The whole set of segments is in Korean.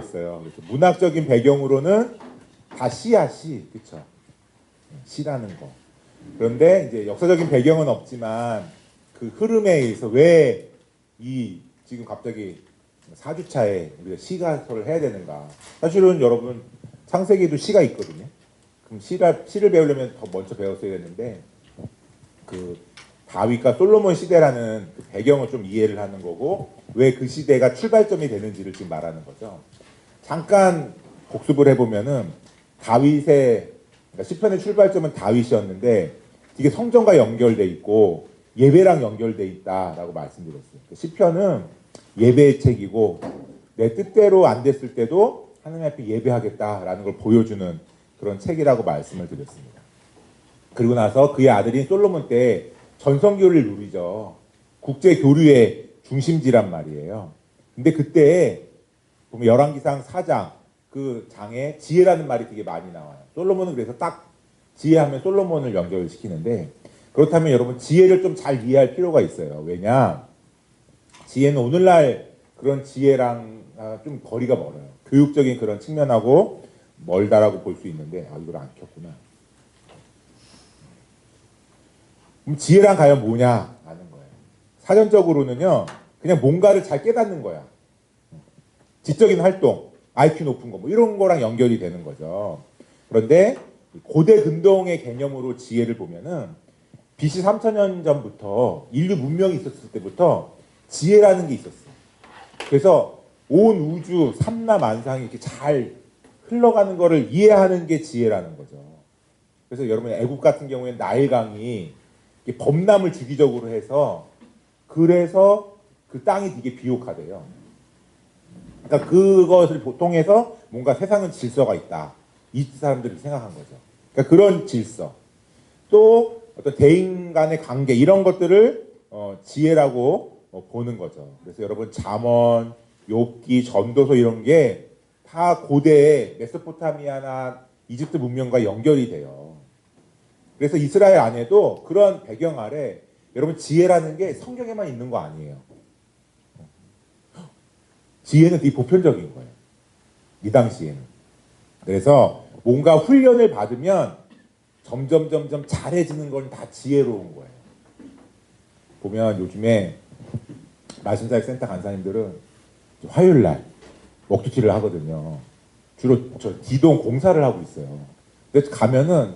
그랬어요. 그래서 문학적인 배경으로는 다 시야, 시. 그쵸? 시라는 거. 그런데 이제 역사적인 배경은 없지만 그 흐름에 의해서 왜 이 지금 갑자기 4주차에 우리가 시가서를 해야 되는가. 사실은 여러분 창세기에도 시가 있거든요. 그럼 시를 배우려면 더 먼저 배웠어야 했는데 그 다윗과 솔로몬 시대라는 그 배경을 좀 이해를 하는 거고 왜 그 시대가 출발점이 되는지를 지금 말하는 거죠. 잠깐 복습을 해보면은 다윗의 그러니까 시편의 출발점은 다윗이었는데 이게 성전과 연결돼 있고 예배랑 연결돼 있다라고 말씀드렸어요. 시편은 예배의 책이고 내 뜻대로 안 됐을 때도 하나님 앞에 예배하겠다라는 걸 보여주는 그런 책이라고 말씀을 드렸습니다. 그리고 나서 그의 아들인 솔로몬 때 전성기를 누리죠. 국제 교류의 중심지란 말이에요. 근데 그때 보면 열왕기상 4장 그 장에 지혜라는 말이 되게 많이 나와요. 솔로몬은 그래서 딱 지혜하면 솔로몬을 연결시키는데 그렇다면 여러분 지혜를 좀 잘 이해할 필요가 있어요. 왜냐? 지혜는 오늘날 그런 지혜랑 좀 거리가 멀어요. 교육적인 그런 측면하고 멀다라고 볼 수 있는데 이걸 안 켰구나. 그럼 지혜랑 과연 뭐냐? 아는 거예요. 사전적으로는요. 그냥 뭔가를 잘 깨닫는 거야. 지적인 활동, IQ 높은 거 뭐 이런 거랑 연결이 되는 거죠. 그런데 고대 근동의 개념으로 지혜를 보면은 BC 3000년 전부터 인류 문명이 있었을 때부터 지혜라는 게 있었어요. 그래서 온 우주 삼라만상이 이렇게 잘 흘러가는 거를 이해하는 게 지혜라는 거죠. 그래서 여러분 애국 같은 경우에는 나일강이 범람을 주기적으로 해서 그래서 그 땅이 되게 비옥하대요. 그러니까 그것을 통해서 뭔가 세상은 질서가 있다. 이 사람들이 생각한 거죠. 그러니까 그런 질서. 또 어떤 대인 간의 관계 이런 것들을 지혜라고 보는 거죠. 그래서 여러분 잠언, 욥기, 전도서 이런 게 다 고대의 메소포타미아나 이집트 문명과 연결이 돼요. 그래서 이스라엘 안에도 그런 배경 아래 여러분 지혜라는 게 성경에만 있는 거 아니에요. 지혜는 되게 보편적인 거예요. 이 당시에는. 그래서 뭔가 훈련을 받으면 점점 잘해지는 건 다 지혜로운 거예요. 보면 요즘에 말씀사역 센터 간사님들은 화요일 날 먹두티를 하거든요. 주로 저 기동 공사를 하고 있어요. 근데 가면은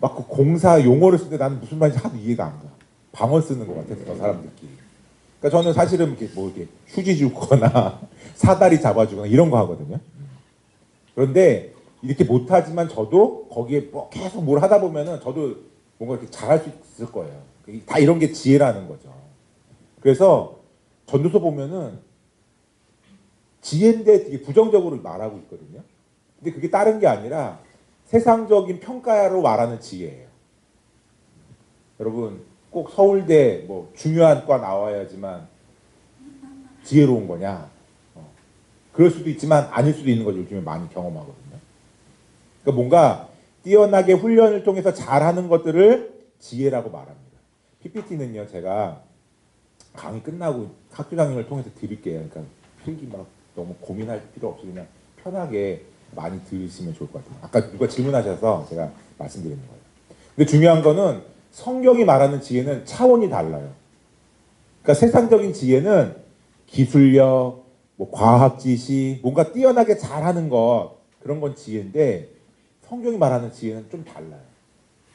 막 그 공사 용어를 쓸 때 나는 무슨 말인지 하도 이해가 안 가. 방언 쓰는 것 같아서 저 사람들끼리. 그러니까 저는 사실은 이렇게 뭐 이렇게 휴지 주거나 사다리 잡아주거나 이런 거 하거든요. 그런데 이렇게 못하지만 저도 거기에 뭐 계속 뭘 하다 보면은 저도 뭔가 이렇게 잘할 수 있을 거예요. 다 이런 게 지혜라는 거죠. 그래서 전도서 보면은 지혜인데 되게 부정적으로 말하고 있거든요. 근데 그게 다른 게 아니라 세상적인 평가로 말하는 지혜예요. 여러분 꼭 서울대 뭐 중요한 과 나와야지만 지혜로운 거냐? 그럴 수도 있지만 아닐 수도 있는 거죠. 요즘에 많이 경험하거든요. 그러니까 뭔가 뛰어나게 훈련을 통해서 잘하는 것들을 지혜라고 말합니다. PPT는요, 제가 강의 끝나고 학교 강의를 통해서 드릴게요. 그러니까 필기 막 너무 고민할 필요 없이 그냥 편하게 많이 들으시면 좋을 것 같아요. 아까 누가 질문하셔서 제가 말씀드리는 거예요. 근데 중요한 거는 성경이 말하는 지혜는 차원이 달라요. 그러니까 세상적인 지혜는 기술력, 뭐 과학 지식, 뭔가 뛰어나게 잘하는 것 그런 건 지혜인데 성경이 말하는 지혜는 좀 달라요.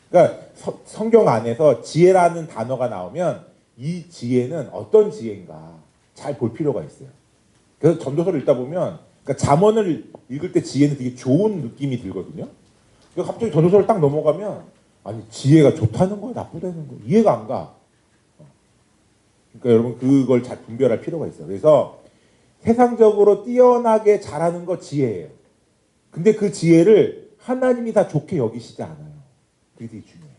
그러니까 성경 안에서 지혜라는 단어가 나오면 이 지혜는 어떤 지혜인가 잘 볼 필요가 있어요. 그래서 전도서를 읽다 보면 그러니까 잠언을 읽을 때 지혜는 되게 좋은 느낌이 들거든요. 그러니까 갑자기 전도서를 딱 넘어가면 아니 지혜가 좋다는 거야 나쁘다는 거야 이해가 안 가. 그러니까 여러분 그걸 잘 분별할 필요가 있어요. 그래서 세상적으로 뛰어나게 잘하는 거 지혜예요. 근데 그 지혜를 하나님이 다 좋게 여기시지 않아요. 그게 되게 중요해요.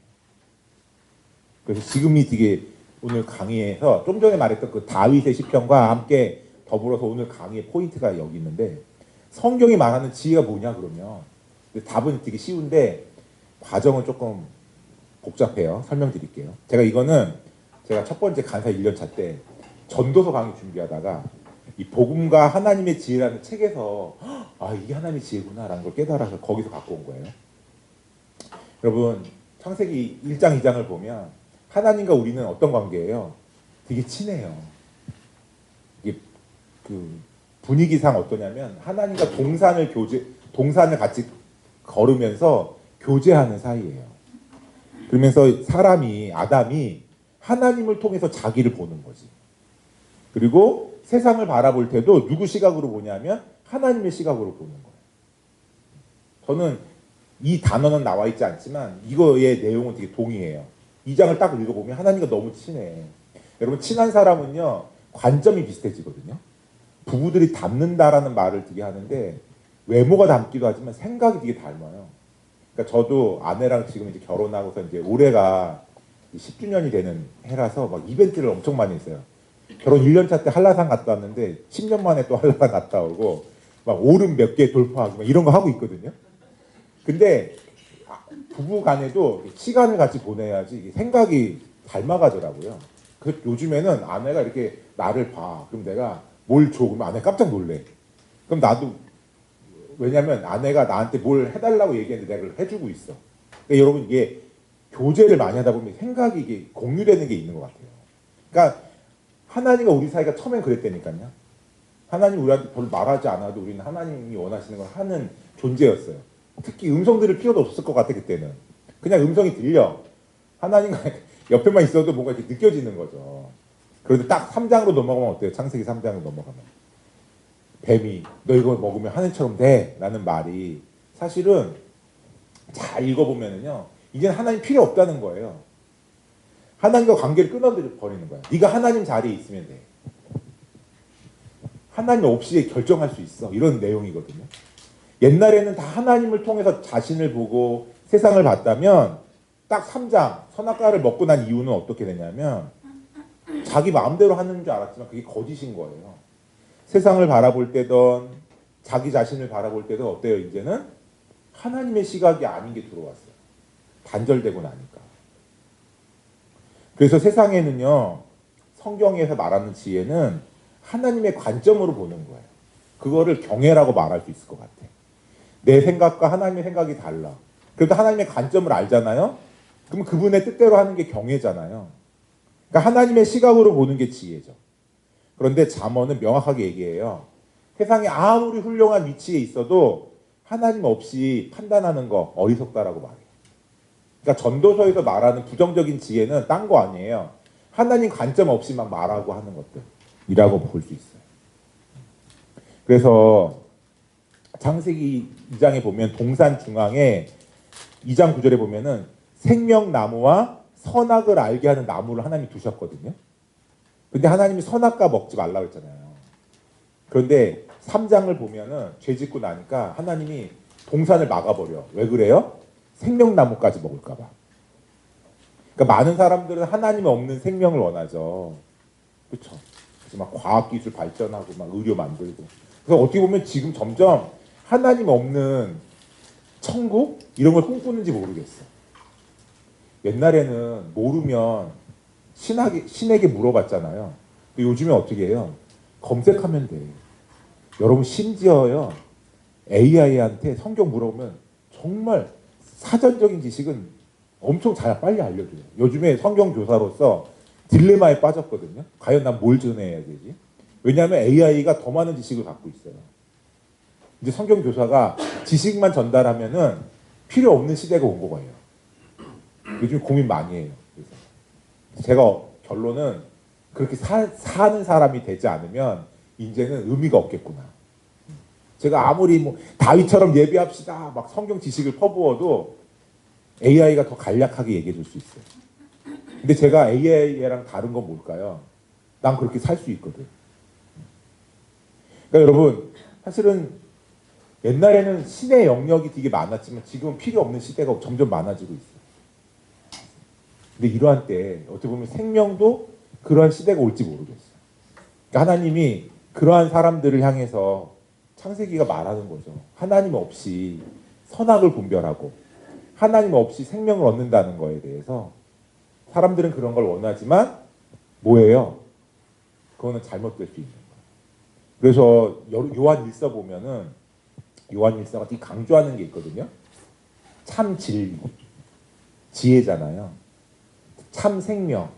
그래서 지금이 되게 오늘 강의에서 좀 전에 말했던 그 다윗의 시편과 함께 더불어서 오늘 강의의 포인트가 여기 있는데 성경이 말하는 지혜가 뭐냐 그러면 답은 되게 쉬운데 과정은 조금 복잡해요. 설명드릴게요. 제가 이거는 제가 첫 번째 간사 1년차 때 전도서 강의 준비하다가 이 복음과 하나님의 지혜라는 책에서 아 이게 하나님의 지혜구나라는 걸 깨달아서 거기서 갖고 온 거예요. 여러분 창세기 1장 2장을 보면 하나님과 우리는 어떤 관계예요? 되게 친해요. 이게 그 분위기상 어떠냐면 하나님과 동산을 같이 걸으면서 교제하는 사이예요. 그러면서 아담이 하나님을 통해서 자기를 보는 거지. 그리고 세상을 바라볼 때도 누구 시각으로 보냐면 하나님의 시각으로 보는 거예요. 저는 이 단어는 나와 있지 않지만 이거의 내용은 되게 동의해요. 이 장을 딱 읽어보면 하나님과 너무 친해. 여러분 친한 사람은요 관점이 비슷해지거든요. 부부들이 닮는다라는 말을 되게 하는데 외모가 닮기도 하지만 생각이 되게 닮아요. 그러니까 저도 아내랑 지금 이제 결혼하고서 이제 올해가 10주년이 되는 해라서 막 이벤트를 엄청 많이 했어요. 결혼 1년차 때 한라산 갔다 왔는데 10년 만에 또 한라산 갔다 오고 막 오름 몇 개 돌파하고 막 이런 거 하고 있거든요. 근데 부부 간에도 시간을 같이 보내야지 생각이 닮아가더라고요. 그래서 요즘에는 아내가 이렇게 나를 봐. 그럼 내가 뭘 줘. 그러면 아내가 깜짝 놀래. 그럼 나도 왜냐면 아내가 나한테 뭘 해달라고 얘기했는데 내가 그걸 해주고 있어. 그러니까 여러분 이게 교제를 많이 하다 보면 생각이 이게 공유되는 게 있는 것 같아요. 그러니까 하나님과 우리 사이가 처음엔 그랬다니까요. 하나님 우리한테 별로 말하지 않아도 우리는 하나님이 원하시는 걸 하는 존재였어요. 특히 음성 들을 필요도 없었을 것 같아 그때는. 그냥 음성이 들려. 하나님과 옆에만 있어도 뭔가 이렇게 느껴지는 거죠. 그런데 딱 3장으로 넘어가면 어때요? 창세기 3장으로 넘어가면. 뱀이 너 이거 먹으면 하늘처럼 돼 라는 말이 사실은 잘 읽어보면은요 이제는 하나님 필요 없다는 거예요. 하나님과 관계를 끊어버리는 거야. 네가 하나님 자리에 있으면 돼. 하나님 없이 결정할 수 있어. 이런 내용이거든요. 옛날에는 다 하나님을 통해서 자신을 보고 세상을 봤다면 딱 3장 선악과를 먹고 난 이유는 어떻게 되냐면 자기 마음대로 하는 줄 알았지만 그게 거짓인 거예요. 세상을 바라볼 때든 자기 자신을 바라볼 때든 어때요? 이제는 하나님의 시각이 아닌 게 들어왔어요. 단절되고 나니까. 그래서 세상에는요 성경에서 말하는 지혜는 하나님의 관점으로 보는 거예요. 그거를 경외라고 말할 수 있을 것 같아. 내 생각과 하나님의 생각이 달라. 그래도 하나님의 관점을 알잖아요. 그럼 그분의 뜻대로 하는 게 경외잖아요. 그러니까 하나님의 시각으로 보는 게 지혜죠. 그런데 잠언은 명확하게 얘기해요. 세상에 아무리 훌륭한 위치에 있어도 하나님 없이 판단하는 거 어리석다라고 말해요. 그러니까 전도서에서 말하는 부정적인 지혜는 딴 거 아니에요. 하나님 관점 없이 막 말하고 하는 것들이라고 볼 수 있어요. 그래서 창세기 2장에 보면 동산 중앙에 2장 9절에 보면은 생명나무와 선악을 알게 하는 나무를 하나님이 두셨거든요. 근데 하나님이 선악과 먹지 말라고 했잖아요. 그런데 3장을 보면은 죄 짓고 나니까 하나님이 동산을 막아버려. 왜 그래요? 생명나무까지 먹을까 봐. 그러니까 많은 사람들은 하나님 없는 생명을 원하죠. 그렇죠? 막 과학기술 발전하고 막 의료 만들고. 그래서 어떻게 보면 지금 점점 하나님 없는 천국? 이런 걸 꿈꾸는지 모르겠어. 옛날에는 모르면 신에게 물어봤잖아요. 요즘에 어떻게 해요? 검색하면 돼. 여러분 심지어요. AI한테 성경 물어보면 정말 사전적인 지식은 엄청 잘 빨리 알려줘요. 요즘에 성경 교사로서 딜레마에 빠졌거든요. 과연 난 뭘 전해야 되지? 왜냐하면 AI가 더 많은 지식을 갖고 있어요. 이제 성경 교사가 지식만 전달하면은 필요 없는 시대가 온 거예요. 요즘 고민 많이 해요. 그래서 제가 결론은 그렇게 사는 사람이 되지 않으면 이제는 의미가 없겠구나. 제가 아무리 뭐 다윗처럼 예배합시다 막 성경 지식을 퍼부어도 AI가 더 간략하게 얘기해 줄 수 있어요. 근데 제가 AI랑 다른 건 뭘까요? 난 그렇게 살 수 있거든. 그러니까 여러분 사실은 옛날에는 신의 영역이 되게 많았지만 지금은 필요 없는 시대가 점점 많아지고 있어요. 근데 이러한 때 어떻게 보면 생명도 그러한 시대가 올지 모르겠어요. 그러니까 하나님이 그러한 사람들을 향해서 창세기가 말하는 거죠. 하나님 없이 선악을 분별하고 하나님 없이 생명을 얻는다는 거에 대해서 사람들은 그런 걸 원하지만 뭐예요? 그거는 잘못될 수 있는 거예요. 그래서 요한 일서 보면은 요한 일서가 되게 강조하는 게 있거든요. 참 진리, 지혜잖아요. 참 생명.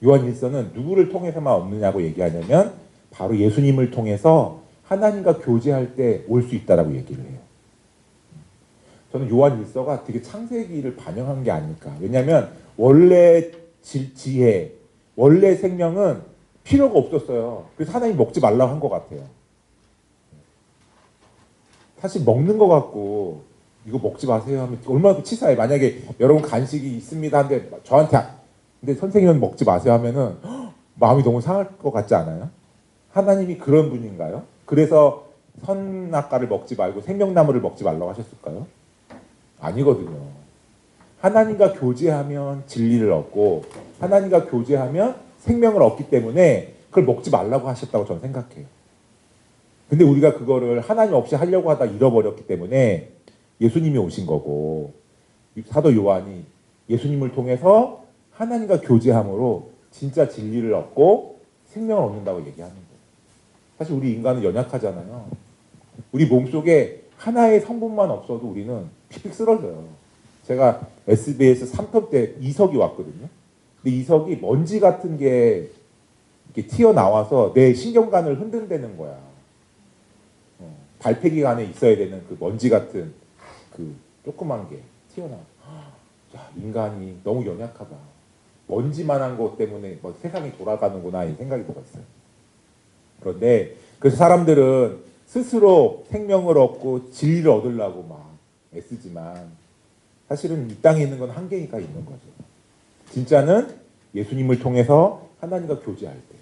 요한 일서는 누구를 통해서만 없느냐고 얘기하냐면 바로 예수님을 통해서 하나님과 교제할 때 올 수 있다라고 얘기를 해요. 저는 요한 일서가 되게 창세기를 반영한 게 아닐까. 왜냐하면 원래 지혜, 원래 생명은 필요가 없었어요. 그래서 하나님 먹지 말라고 한 것 같아요. 사실 먹는 것 같고 이거 먹지 마세요 하면 얼마나 치사해. 만약에 여러분 간식이 있습니다 한데 저한테 근데 선생님은 먹지 마세요 하면은 마음이 너무 상할 것 같지 않아요? 하나님이 그런 분인가요? 그래서 선악과를 먹지 말고 생명나무를 먹지 말라고 하셨을까요? 아니거든요. 하나님과 교제하면 진리를 얻고 하나님과 교제하면 생명을 얻기 때문에 그걸 먹지 말라고 하셨다고 저는 생각해요. 근데 우리가 그거를 하나님 없이 하려고 하다 잃어버렸기 때문에 예수님이 오신 거고 사도 요한이 예수님을 통해서 하나님과 교제함으로 진짜 진리를 얻고 생명을 얻는다고 얘기하는 거예요. 사실 우리 인간은 연약하잖아요. 우리 몸속에 하나의 성분만 없어도 우리는 픽픽 쓰러져요. 제가 SBS 3편 때 이석이 왔거든요. 근데 이석이 먼지 같은 게 이렇게 튀어나와서 내 신경관을 흔든다는 거야. 발폐기 안에 있어야 되는 그 먼지 같은 그 조그만 게 튀어나와. 야, 인간이 너무 연약하다. 먼지만한 것 때문에 뭐 세상이 돌아가는구나 이 생각이 들었어요. 그런데 그래서 사람들은 스스로 생명을 얻고 진리를 얻으려고 막 애쓰지만 사실은 이 땅에 있는 건 한계가 있는 거죠. 진짜는 예수님을 통해서 하나님과 교제할 때.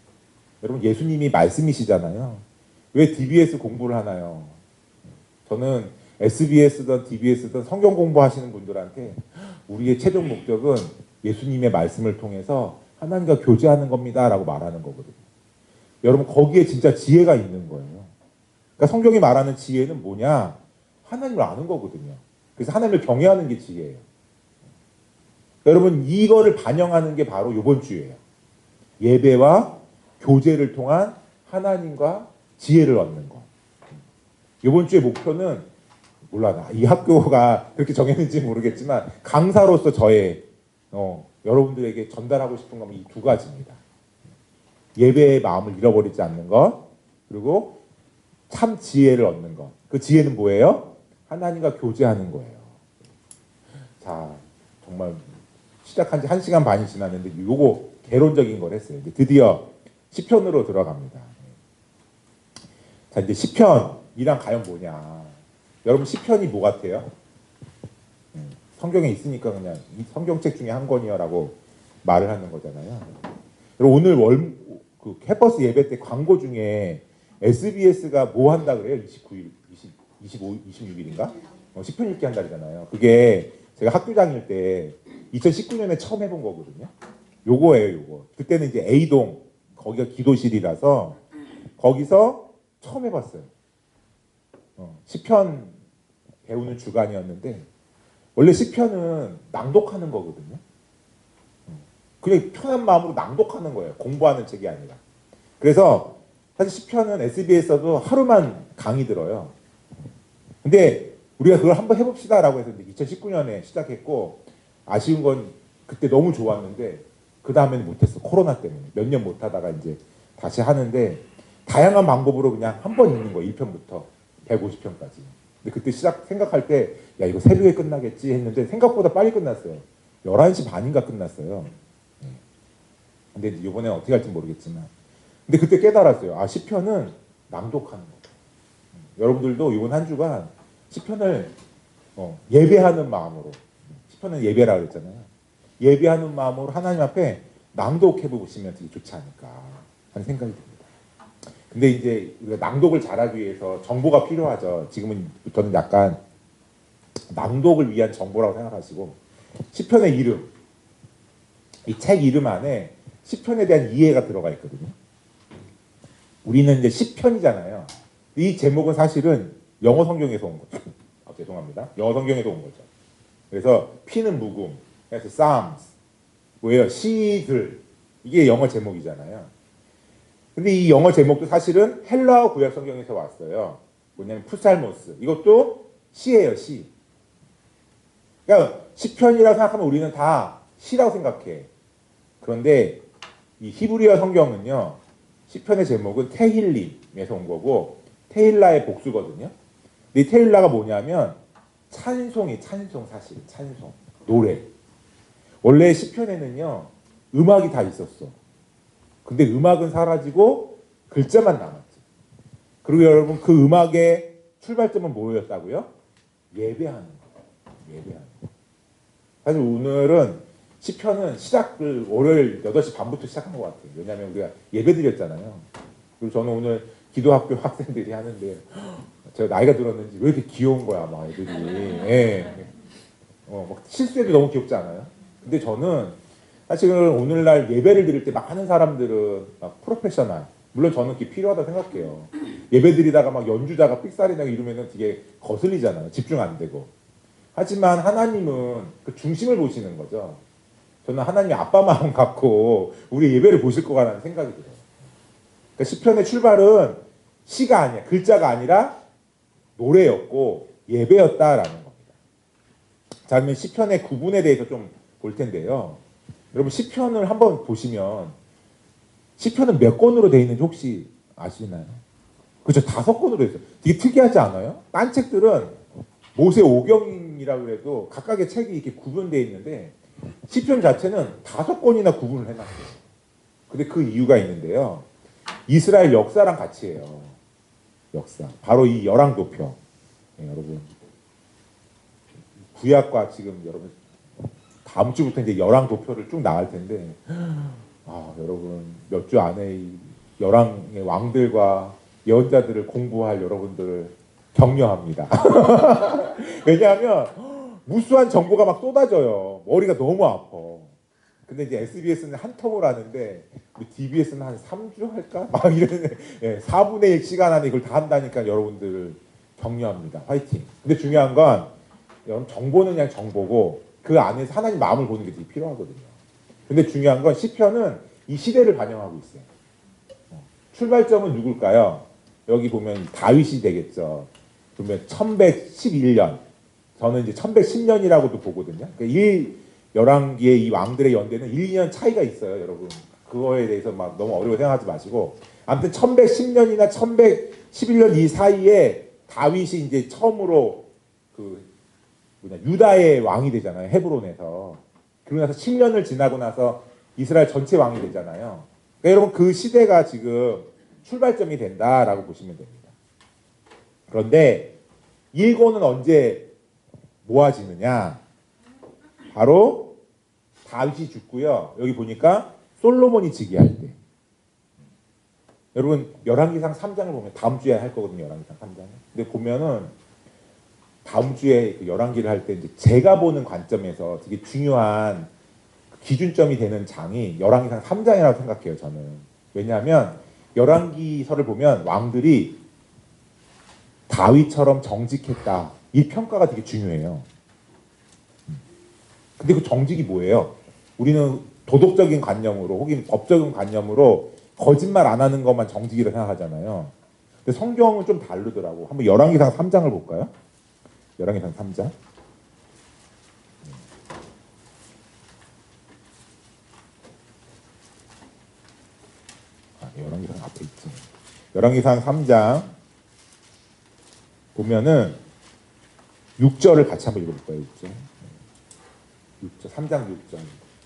여러분 예수님이 말씀이시잖아요. 왜 DBS 공부를 하나요? 저는 SBS든 DBS든 성경 공부하시는 분들한테 우리의 최종 목적은 예수님의 말씀을 통해서 하나님과 교제하는 겁니다 라고 말하는 거거든요. 여러분 거기에 진짜 지혜가 있는 거예요. 그러니까 성경이 말하는 지혜는 뭐냐? 하나님을 아는 거거든요. 그래서 하나님을 경외하는 게 지혜예요. 여러분 이거를 반영하는 게 바로 이번 주예요. 예배와 교제를 통한 하나님과 지혜를 얻는 거. 이번 주의 목표는 몰라 이 학교가 그렇게 정했는지 모르겠지만 강사로서 저의 여러분들에게 전달하고 싶은 건 이 두 가지입니다. 예배의 마음을 잃어버리지 않는 것 그리고 참 지혜를 얻는 것. 그 지혜는 뭐예요? 하나님과 교제하는 거예요. 자 정말 시작한 지 1시간 반이 지났는데 요거 개론적인 걸 했어요. 이제 드디어 시편으로 들어갑니다. 자 이제 시편이랑 과연 뭐냐? 여러분 시편이 뭐 같아요? 성경에 있으니까 그냥 이 성경책 중에 한 권이요라고 말을 하는 거잖아요. 오늘 그 캠퍼스 예배 때 광고 중에 SBS가 뭐 한다 그래요? 29일, 25, 26일인가? 시편 읽기 한다잖아요. 그게 제가 학교 다닐 때 2019년에 처음 해본 거거든요. 요거예요, 요거. 그때는 이제 A동 거기가 기도실이라서 거기서 처음 해봤어요. 시편 배우는 주간이었는데 원래 시편은 낭독하는 거거든요. 그냥 편한 마음으로 낭독하는 거예요. 공부하는 책이 아니라. 그래서 사실 시편은 SBS에서도 하루만 강의 들어요. 근데 우리가 그걸 한번 해봅시다라고 해서 2019년에 시작했고 아쉬운 건 그때 너무 좋았는데 그 다음에는 못했어. 코로나 때문에. 몇 년 못하다가 이제 다시 하는데 다양한 방법으로 그냥 한 번 읽는 거예요. 1편부터 150편까지. 근데 그때 생각할 때 야 이거 새벽에 끝나겠지 했는데 생각보다 빨리 끝났어요. 11시 반인가 끝났어요. 근데 이번에 어떻게 할지 모르겠지만 근데 그때 깨달았어요. 아 시편은 낭독하는 거. 여러분들도 이번 한 주간 시편을 예배하는 마음으로 시편은 예배라고 그랬잖아요. 예배하는 마음으로 하나님 앞에 낭독해 보시면 되게 좋지 않을까 하는 생각이 듭니다. 근데 이제 우리가 낭독을 잘하기 위해서 정보가 필요하죠. 지금부터는 약간 낭독을 위한 정보라고 생각하시고 시편의 이름, 이 책 이름 안에 시편에 대한 이해가 들어가 있거든요. 우리는 이제 시편이잖아요. 이 제목은 사실은 영어 성경에서 온 거죠. 죄송합니다. 영어 성경에서 온 거죠. 그래서 피는 묵음, 그래서 Psalms, 뭐예요? 시들 이게 영어 제목이잖아요. 근데 이 영어 제목도 사실은 헬라어 구약 성경에서 왔어요. 뭐냐면 푸살모스. 이것도 시예요, 시. 그러니까 시편이라고 생각하면 우리는 다 시라고 생각해. 그런데 이 히브리어 성경은요, 시편의 제목은 테힐림에서 온 거고 테힐라의 복수거든요. 근데 이 테힐라가 뭐냐면 찬송 사실 찬송 노래. 원래 시편에는요 음악이 다 있었어. 근데 음악은 사라지고 글자만 남았지. 그리고 여러분 그 음악의 출발점은 뭐였다고요? 예배하는 거예요. 예배하는 거. 사실 오늘은 시편은 시작을 월요일 8시 반부터 시작한 것 같아요. 왜냐하면 우리가 예배 드렸잖아요. 그리고 저는 오늘 기도학교 학생들이 하는데 제가 나이가 들었는지 왜 이렇게 귀여운 거야, 막 애들이. 예. 막 실수해도 너무 귀엽지 않아요? 근데 저는 사실은 오늘날 예배를 드릴 때 많은 사람들은 막 프로페셔널, 물론 저는 그게 필요하다고 생각해요. 예배 드리다가 막 연주자가 삑사리 나고 이러면은 되게 거슬리잖아요. 집중 안 되고. 하지만 하나님은 그 중심을 보시는 거죠. 저는 하나님의 아빠 마음 갖고 우리 예배를 보실 거라는 생각이 들어요. 그러니까 시편의 출발은 시가 아니야, 글자가 아니라 노래였고 예배였다라는 겁니다. 자, 그러면 시편의 구분에 대해서 좀 볼 텐데요. 여러분 시편을 한번 보시면 시편은 몇 권으로 되어 있는지 혹시 아시나요? 그렇죠, 5권으로 되어 있어요. 되게 특이하지 않아요? 딴 책들은 모세 오경이라고 해도 각각의 책이 이렇게 구분되어 있는데 시편 자체는 5권이나 구분을 해놨어요. 근데 그 이유가 있는데요. 이스라엘 역사랑 같이 해요. 역사. 바로 이 열왕도표. 네, 여러분. 구약과 지금 여러분 다음 주부터 이제 열왕도표를 쭉 나갈 텐데 여러분 몇 주 안에 이 열왕의 왕들과 예언자들을 공부할 여러분들을 격려합니다. 왜냐하면 무수한 정보가 막 쏟아져요. 머리가 너무 아파. 근데 이제 SBS는 한 텀을 하는데 우리 DBS는 한 3주 할까? 막 이런 4분의 1 시간 안에 이걸 다 한다니까 여러분들을 격려합니다. 화이팅. 근데 중요한 건 여러분 정보는 그냥 정보고 그 안에서 하나님 마음을 보는 게 되게 필요하거든요. 근데 중요한 건 시편은 이 시대를 반영하고 있어요. 출발점은 누굴까요? 여기 보면 다윗이 되겠죠. 그러면 1111년. 저는 이제 1110년이라고도 보거든요. 그러니까 열왕기의 이 왕들의 연대는 1, 2년 차이가 있어요, 여러분. 그거에 대해서 막 너무 어려워 생각하지 마시고. 아무튼 1110년이나 1111년 이 사이에 다윗이 이제 처음으로 유다의 왕이 되잖아요. 헤브론에서. 그러고 나서 10년을 지나고 나서 이스라엘 전체 왕이 되잖아요. 그러니까 여러분 그 시대가 지금 출발점이 된다라고 보시면 됩니다. 그런데 일권은 언제 모아지느냐? 바로 다윗이 죽고요. 여기 보니까 솔로몬이 즉위할 때. 여러분 열왕기상 3장을 보면 다음 주에 할 거거든요. 열왕기상 3장을. 근데 보면은 다음 주에 그 열왕기를 할 때 이제 제가 보는 관점에서 되게 중요한 기준점이 되는 장이 열왕기상 3장이라고 생각해요. 저는. 왜냐하면 열왕기서를 보면 왕들이 다윗처럼 정직했다. 이 평가가 되게 중요해요. 근데 그 정직이 뭐예요? 우리는 도덕적인 관념으로 혹은 법적인 관념으로 거짓말 안 하는 것만 정직이라고 생각하잖아요. 근데 성경은 좀 다르더라고. 한번 열왕기상 3장을 볼까요? 열왕기상 3장. 열왕기상 앞에 있지. 열왕기상 3장 보면은 6절을 같이 한번 읽어볼까요? 6절. 6절, 3장 6절.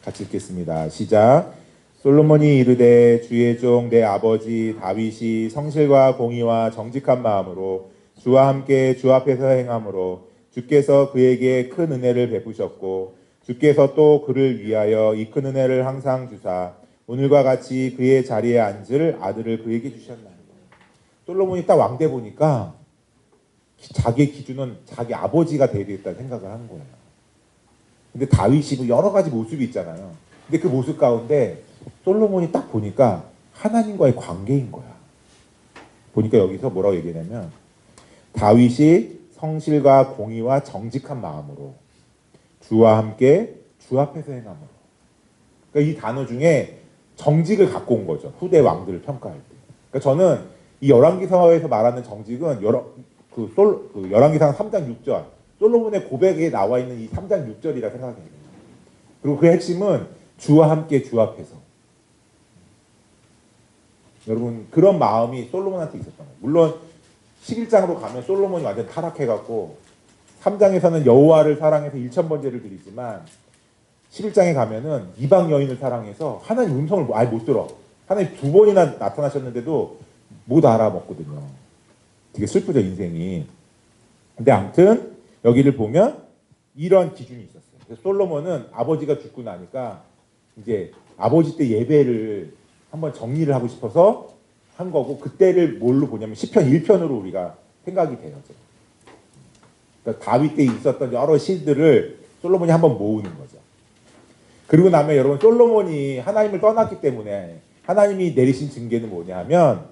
같이 읽겠습니다. 시작. 솔로몬이 이르되 주의 종 내 아버지 다윗이 성실과 공의와 정직한 마음으로 주와 함께 주 앞에서 행함으로 주께서 그에게 큰 은혜를 베푸셨고 주께서 또 그를 위하여 이 큰 은혜를 항상 주사 오늘과 같이 그의 자리에 앉을 아들을 그에게 주셨나이다. 솔로몬이 딱 왕돼 보니까 자기의 기준은 자기 아버지가 돼야 되겠다는 생각을 하는 거예요. 근데 다윗이 여러 가지 모습이 있잖아요. 근데 그 모습 가운데 솔로몬이 딱 보니까 하나님과의 관계인 거야. 보니까 여기서 뭐라고 얘기하냐면 다윗이 성실과 공의와 정직한 마음으로 주와 함께 주 앞에서 행함으로. 그러니까 이 단어 중에 정직을 갖고 온 거죠. 후대 왕들을 평가할 때. 그러니까 저는 이 열왕기서에서 말하는 정직은 열왕기상 3장 6절 솔로몬의 고백에 나와 있는 이 3장 6절이라 생각해요. 그리고 그 핵심은 주와 함께 주 앞에서. 여러분 그런 마음이 솔로몬한테 있었던 거예요. 물론 11장으로 가면 솔로몬이 완전 타락해갖고 3장에서는 여호와를 사랑해서 1000번제를 드리지만 11장에 가면은 이방 여인을 사랑해서 하나님 음성을 아예 못 들어. 하나님 2번이나 나타나셨는데도 못 알아먹거든요. 되게 슬프죠 인생이. 근데 아무튼 여기를 보면 이런 기준이 있었어요. 그래서 솔로몬은 아버지가 죽고 나니까 이제 아버지 때 예배를 한번 정리를 하고 싶어서 한 거고, 그때를 뭘로 보냐면 시편 1편으로 우리가 생각이 돼요. 그러니까 다윗 때 있었던 여러 시들을 솔로몬이 한번 모으는 거죠. 그리고 나면 여러분 솔로몬이 하나님을 떠났기 때문에 하나님이 내리신 징계는 뭐냐 하면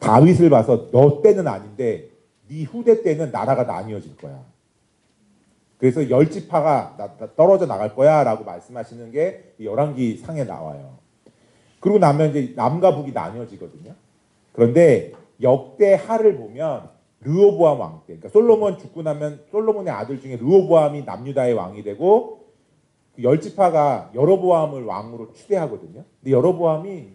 다윗을 봐서 너 때는 아닌데 네 후대 때는 나라가 나뉘어질 거야. 그래서 10지파가 떨어져 나갈 거야 라고 말씀하시는 게 열왕기 상에 나와요. 그리고 나면 이제 남과 북이 나뉘어지거든요. 그런데 역대하를 보면 르호보암 왕 때, 그러니까 솔로몬 죽고 나면 솔로몬의 아들 중에 르호보암이 남유다의 왕이 되고 그 10지파가 여로보암을 왕으로 추대하거든요. 근데 여로보암이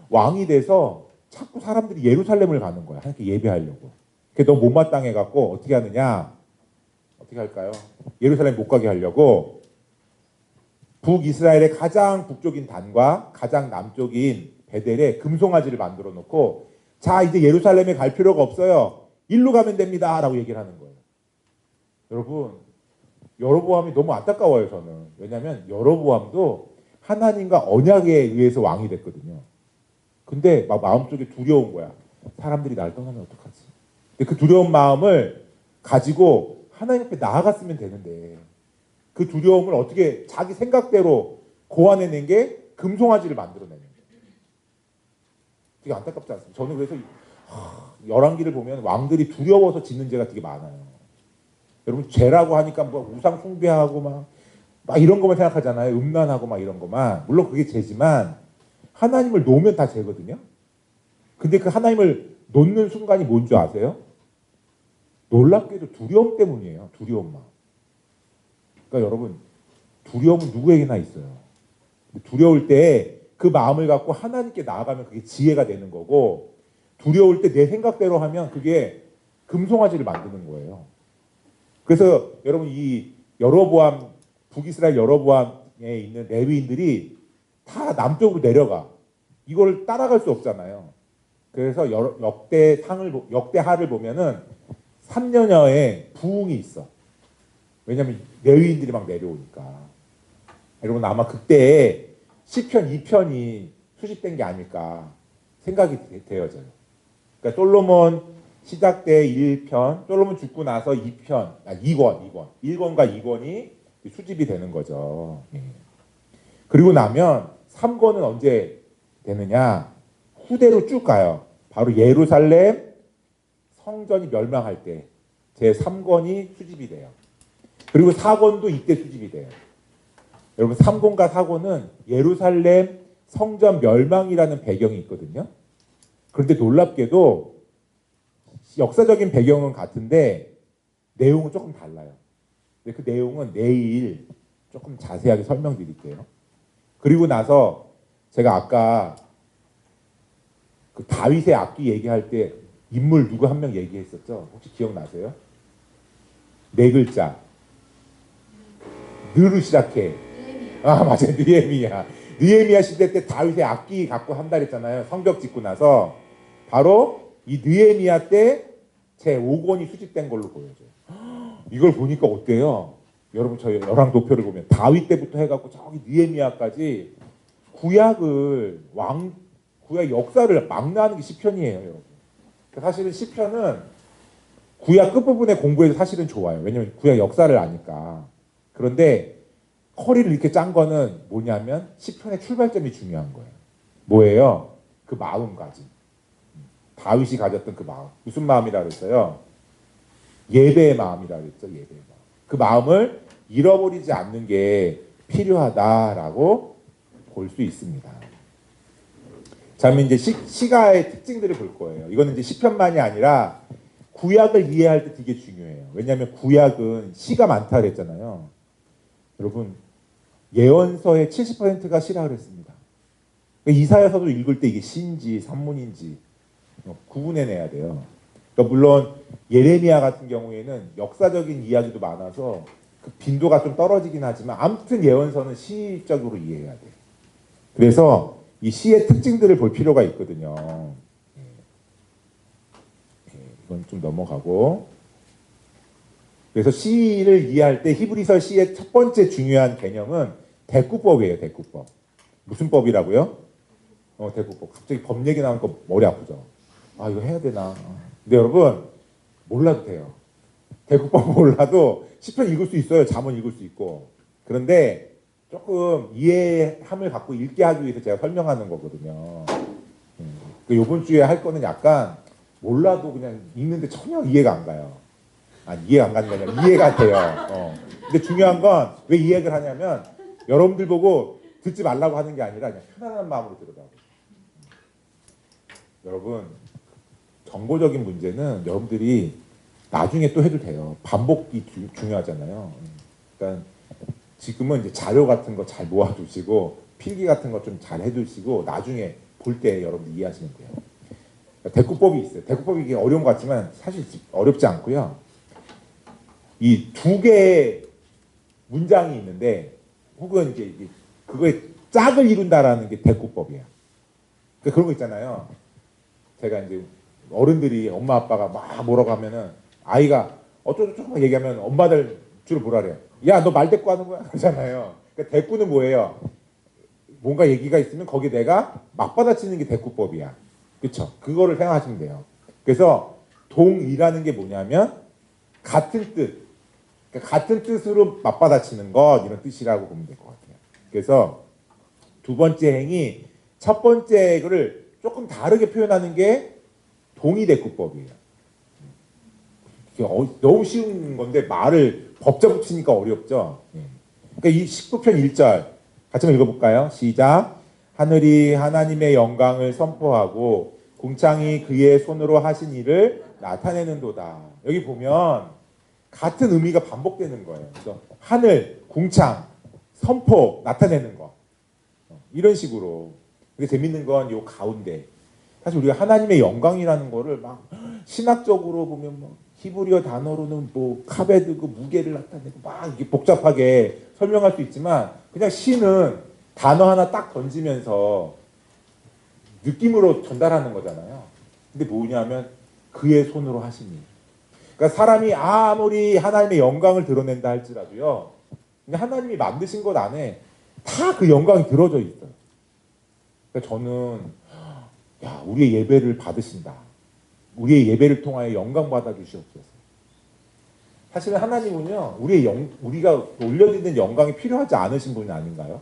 왕이 돼서 자꾸 사람들이 예루살렘을 가는 거야. 하나님께 예배하려고. 그게 너무 못마땅해갖고 어떻게 하느냐? 어떻게 할까요? 예루살렘 못 가게 하려고 북이스라엘의 가장 북쪽인 단과 가장 남쪽인 베델에 금송아지를 만들어 놓고 자 이제 예루살렘에 갈 필요가 없어요. 일로 가면 됩니다. 라고 얘기를 하는 거예요. 여러분 여로보암이 너무 안타까워요 저는. 왜냐하면 여로보암도 하나님과 언약에 의해서 왕이 됐거든요. 근데 막 마음속에 두려운 거야. 사람들이 날 떠나면 어떡하지? 근데 그 두려운 마음을 가지고 하나님 앞에 나아갔으면 되는데 그 두려움을 어떻게 자기 생각대로 고안해낸 게 금송아지를 만들어내는 거예요. 되게 안타깝지 않습니까? 저는 그래서 열왕기를 보면 왕들이 두려워서 짓는 죄가 되게 많아요. 여러분 죄라고 하니까 뭐 우상 숭배하고 막 이런 것만 생각하잖아요. 음란하고 막 이런 것만. 물론 그게 죄지만 하나님을 놓으면 다 죄거든요. 근데 그 하나님을 놓는 순간이 뭔 줄 아세요? 놀랍게도 두려움 때문이에요. 두려움만. 그러니까 여러분 두려움은 누구에게나 있어요. 두려울 때 그 마음을 갖고 하나님께 나아가면 그게 지혜가 되는 거고, 두려울 때 내 생각대로 하면 그게 금송아지를 만드는 거예요. 그래서 여러분 이 여로보암 북이스라엘 여로보암에 있는 레위인들이 다 남쪽으로 내려가. 이걸 따라갈 수 없잖아요. 그래서 역대하를 보면은 3년여의 부흥이 있어. 왜냐면 레위인들이 막 내려오니까. 여러분 아마 그때 시편 2편이 수집된 게 아닐까 생각이 되어져요. 그러니까 솔로몬 시작 때 1편, 솔로몬 죽고 나서 2권과 2권이 수집이 되는 거죠. 그리고 나면 3권은 언제 되느냐? 후대로 쭉 가요. 바로 예루살렘 성전이 멸망할 때 제3권이 수집이 돼요. 그리고 4권도 이때 수집이 돼요. 여러분 3권과 4권은 예루살렘 성전 멸망이라는 배경이 있거든요. 그런데 놀랍게도 역사적인 배경은 같은데 내용은 조금 달라요. 근데 그 내용은 내일 조금 자세하게 설명드릴게요. 그리고 나서 제가 아까 그 다윗의 악기 얘기할 때 인물 누구 한 명 얘기했었죠? 혹시 기억나세요? 4글자. 느로 시작해. 아 맞아요. 느헤미야 시대 때 다윗의 악기 갖고 한다 그랬잖아요. 성벽 짓고 나서. 바로 이 느헤미야 때 제5권이 수집된 걸로 보여져요. 이걸 보니까 어때요? 여러분 저희 열왕도표를 보면 다윗 때부터 해갖고 저기 느헤미야까지 구약 역사를 망라하는 게 시편이에요. 여러분. 사실은 시편은 구약 끝부분에 공부해도 사실은 좋아요. 왜냐면 구약 역사를 아니까. 그런데 허리를 이렇게 짠 거는 뭐냐면 시편의 출발점이 중요한 거예요. 뭐예요? 그 마음가짐. 다윗이 가졌던 그 마음. 무슨 마음이라 그랬어요? 예배의 마음이라 그랬죠. 예배의 마음. 그 마음을 잃어버리지 않는 게 필요하다라고 볼 수 있습니다. 자, 그러면 이제 시가의 특징들을 볼 거예요. 이거는 이제 시편만이 아니라 구약을 이해할 때 되게 중요해요. 왜냐하면 구약은 시가 많다 그랬잖아요. 여러분, 예언서의 70%가 시라 그랬습니다. 그러니까 이사야서도 읽을 때 이게 시인지 산문인지 구분해내야 돼요. 그러니까 물론 예레미야 같은 경우에는 역사적인 이야기도 많아서 그 빈도가 좀 떨어지긴 하지만 아무튼 예언서는 시적으로 이해해야 돼요. 그래서 이 시의 특징들을 볼 필요가 있거든요. 이건 좀 넘어가고. 그래서 시를 이해할 때 히브리서 시의 첫 번째 중요한 개념은 대꾸법이에요. 대꾸법. 무슨 법이라고요? 대꾸법. 갑자기 법 얘기 나오니까 머리 아프죠. 아, 이거 해야 되나. 근데 여러분 몰라도 돼요. 대꾸법 몰라도 시편 읽을 수 있어요. 잠언 읽을 수 있고. 그런데 조금 이해함을 갖고 읽게 하기 위해서 제가 설명하는 거거든요. 이번 주에 할 거는 약간 몰라도 그냥 읽는데 전혀 이해가 안 가요. 이해가 안 가는 게 아니라 이해가 돼요. 근데 중요한 건 왜 이 얘기를 하냐면 여러분들 보고 듣지 말라고 하는 게 아니라 그냥 편안한 마음으로 들으라고. 여러분, 정보적인 문제는 여러분들이 나중에 또 해도 돼요. 반복이 중요하잖아요. 그러니까 지금은 이제 자료 같은 거 잘 모아두시고 필기 같은 거 좀 잘 해두시고 나중에 볼 때 여러분들 이해하시면 돼요. 그러니까 대꾸법이 있어요. 대꾸법이 이게 어려운 것 같지만 사실 어렵지 않고요. 이 두 개의 문장이 있는데 혹은 이제 그거의 짝을 이룬다라는 게 대꾸법이에요. 그러니까 그런 거 있잖아요. 제가 이제 어른들이 엄마 아빠가 막 뭐라고 하면은 아이가 어쩌고저쩌고 얘기하면 엄마들 주로 뭐라 그래요? 야, 너 말 대꾸 하는 거야? 그러잖아요. 그러니까 대꾸는 뭐예요? 뭔가 얘기가 있으면 거기에 내가 맞받아치는 게 대꾸법이야. 그렇죠? 그거를 생각하시면 돼요. 그래서 동이라는 게 뭐냐면 같은 뜻, 그러니까 같은 뜻으로 맞받아치는 것 이런 뜻이라고 보면 될 것 같아요. 그래서 두 번째 행위, 첫 번째 거를 조금 다르게 표현하는 게 동의대꾸법이에요. 너무 쉬운 건데 말을 법자 붙이니까 어렵죠. 그러니까 이 19편 1절 같이 한번 읽어볼까요? 시작. 하늘이 하나님의 영광을 선포하고 궁창이 그의 손으로 하신 일을 나타내는도다. 여기 보면 같은 의미가 반복되는 거예요. 그래서 하늘, 궁창, 선포, 나타내는 거. 이런 식으로. 근데 재밌는 건 요 가운데. 사실 우리가 하나님의 영광이라는 거를 막 신학적으로 보면 뭐 히브리어 단어로는 뭐 카베드 그 무게를 나타내고 막 이렇게 복잡하게 설명할 수 있지만 그냥 시는 단어 하나 딱 던지면서 느낌으로 전달하는 거잖아요. 근데 뭐냐면 그의 손으로 하시니. 그러니까 사람이 아무리 하나님의 영광을 드러낸다 할지라도요. 근데 하나님이 만드신 것 안에 다 그 영광이 들어져 있어요. 그러니까 저는 우리의 예배를 받으신다. 우리의 예배를 통하여 영광 받아 주시옵소서. 사실은 하나님은요, 우리가 올려드리는 영광이 필요하지 않으신 분이 아닌가요?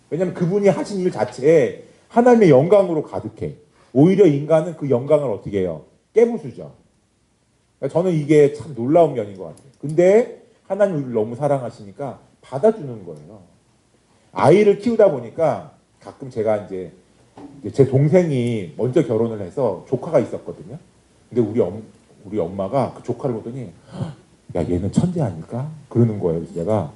왜냐하면 그분이 하신 일 자체에 하나님의 영광으로 가득해. 오히려 인간은 그 영광을 어떻게 해요? 깨부수죠. 그러니까 저는 이게 참 놀라운 면인 것 같아요. 근데 하나님 우리를 너무 사랑하시니까 받아주는 거예요. 아이를 키우다 보니까 가끔 제가 이제 제 동생이 먼저 결혼을 해서 조카가 있었거든요. 근데 우리 엄마가 그 조카를 보더니 야, 얘는 천재 아닐까? 그러는 거예요. 그래서 내가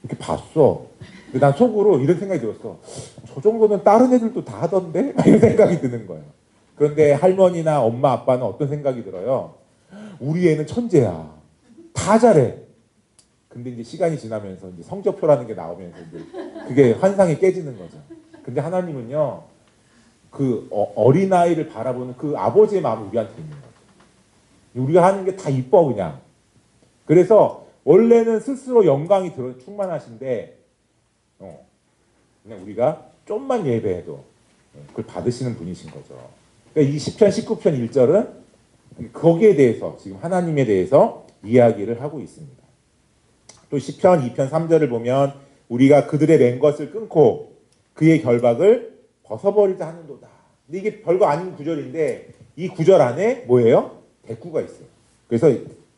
이렇게 봤어. 근데 난 속으로 이런 생각이 들었어. 저 정도는 다른 애들도 다 하던데? 이런 생각이 드는 거예요. 그런데 할머니나 엄마 아빠는 어떤 생각이 들어요? 우리 애는 천재야. 다 잘해. 근데 이제 시간이 지나면서 이제 성적표라는 게 나오면서 이제 그게 환상이 깨지는 거죠. 근데 하나님은요, 그 어린아이를 바라보는 그 아버지의 마음이 우리한테 있는 거죠. 우리가 하는 게 다 이뻐 그냥. 그래서 원래는 스스로 영광이 충만하신데 그냥 우리가 좀만 예배해도 그걸 받으시는 분이신 거죠. 그러니까 이 10편 19편 1절은 거기에 대해서 지금 하나님에 대해서 이야기를 하고 있습니다. 또 10편 2편 3절을 보면 우리가 그들의 맨 것을 끊고 그의 결박을 벗어버리자 하는도다. 근데 이게 별거 아닌 구절인데 이 구절 안에 뭐예요? 대꾸가 있어요. 그래서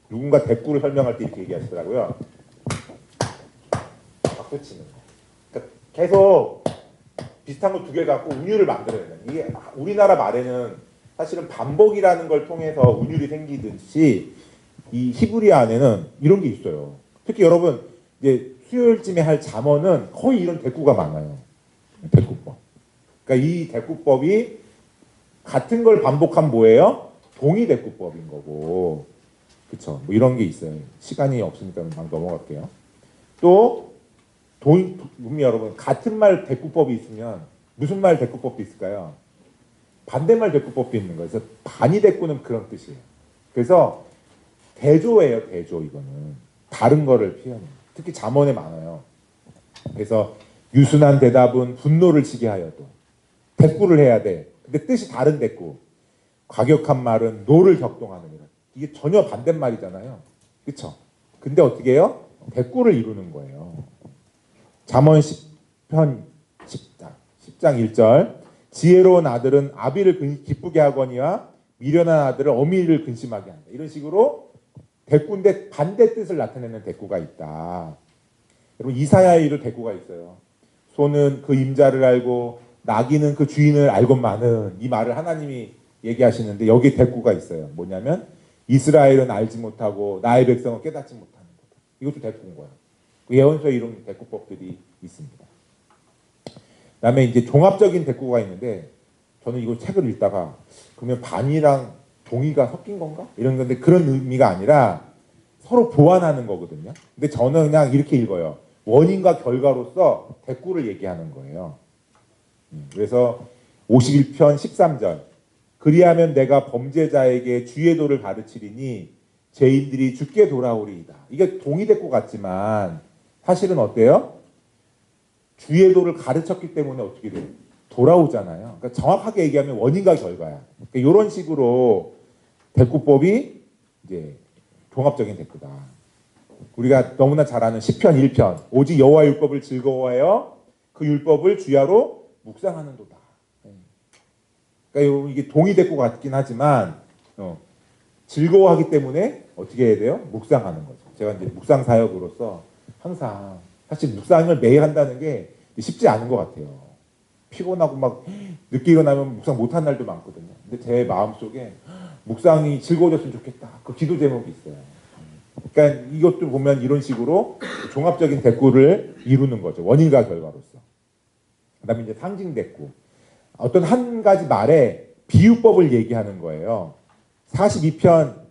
누군가 대꾸를 설명할 때 이렇게 얘기하시더라고요. 박수 치는 거. 그러니까 계속 비슷한 거 두 개 갖고 운율을 만들어야 돼요. 이게 우리나라 말에는 사실은 반복이라는 걸 통해서 운율이 생기듯이 이 히브리 안에는 이런 게 있어요. 특히 여러분 이제 수요일쯤에 할 잠언은 거의 이런 대꾸가 많아요. 대꾸법. 그러니까 이 대꾸법이 같은 걸 반복한 뭐예요? 동의 대꾸법인 거고, 그쵸? 뭐 이런 게 있어요. 시간이 없으니까 막 넘어갈게요. 또 여러분 같은 말 대꾸법이 있으면 무슨 말 대꾸법도 있을까요? 반대말 대꾸법도 있는 거예요. 그래서 반의 대꾸는 그런 뜻이에요. 그래서 대조예요, 대조. 이거는 다른 거를 표현해요. 특히 잠언에 많아요. 그래서 유순한 대답은 분노를 치게 하여도 대꾸를 해야 돼. 근데 뜻이 다른 대꾸. 과격한 말은 노를 격동하느니라. 이게 전혀 반대말이잖아요. 그렇죠? 근데 어떻게 해요? 대꾸를 이루는 거예요. 잠언 10편 10장 1절 지혜로운 아들은 아비를 기쁘게 하거니와 미련한 아들은 어미를 근심하게 한다. 이런 식으로 대꾸인데 반대 뜻을 나타내는 대꾸가 있다. 여러분 이사야에도 대꾸가 있어요. 소는 그 임자를 알고 나귀는 그 주인을 알건만은, 이 말을 하나님이 얘기하시는데 여기에 대꾸가 있어요. 뭐냐면 이스라엘은 알지 못하고 나의 백성은 깨닫지 못하는 거다. 이것도 대꾸인 거예요. 예언서에 이런 대꾸법들이 있습니다. 그다음에 이제 종합적인 대꾸가 있는데, 저는 이걸 책을 읽다가 그러면 반이랑 동의가 섞인 건가? 이런 건데 그런 의미가 아니라 서로 보완하는 거거든요. 근데 저는 그냥 이렇게 읽어요. 원인과 결과로서 대꾸를 얘기하는 거예요. 그래서 51편 13절 그리하면 내가 범죄자에게 주의 도를 가르치리니 죄인들이 죽게 돌아오리이다. 이게 동의 대꾸 같지만 사실은 어때요? 주의 도를 가르쳤기 때문에 어떻게 돼요? 돌아오잖아요. 그러니까 정확하게 얘기하면 원인과 결과야. 그러니까 이런 식으로 대꾸법이 이제 종합적인 대꾸다. 우리가 너무나 잘 아는 시편 1편 오직 여호와 율법을 즐거워하여 그 율법을 주야로 묵상하는도다. 그러니까 이게 동의 대꾸 같긴 하지만 즐거워하기 때문에 어떻게 해야 돼요? 묵상하는 거죠. 제가 이제 묵상 사역으로서 항상 사실 묵상을 매일 한다는 게 쉽지 않은 것 같아요. 피곤하고 막 늦게 일어나면 묵상 못한 날도 많거든요. 근데 제 마음속에 묵상이 즐거워졌으면 좋겠다. 그 기도 제목이 있어요. 그러니까 이것도 보면 이런 식으로 종합적인 대꾸를 이루는 거죠. 원인과 결과로서. 그다음에 이제 상징 대꾸. 어떤 한 가지 말에 비유법을 얘기하는 거예요. 42편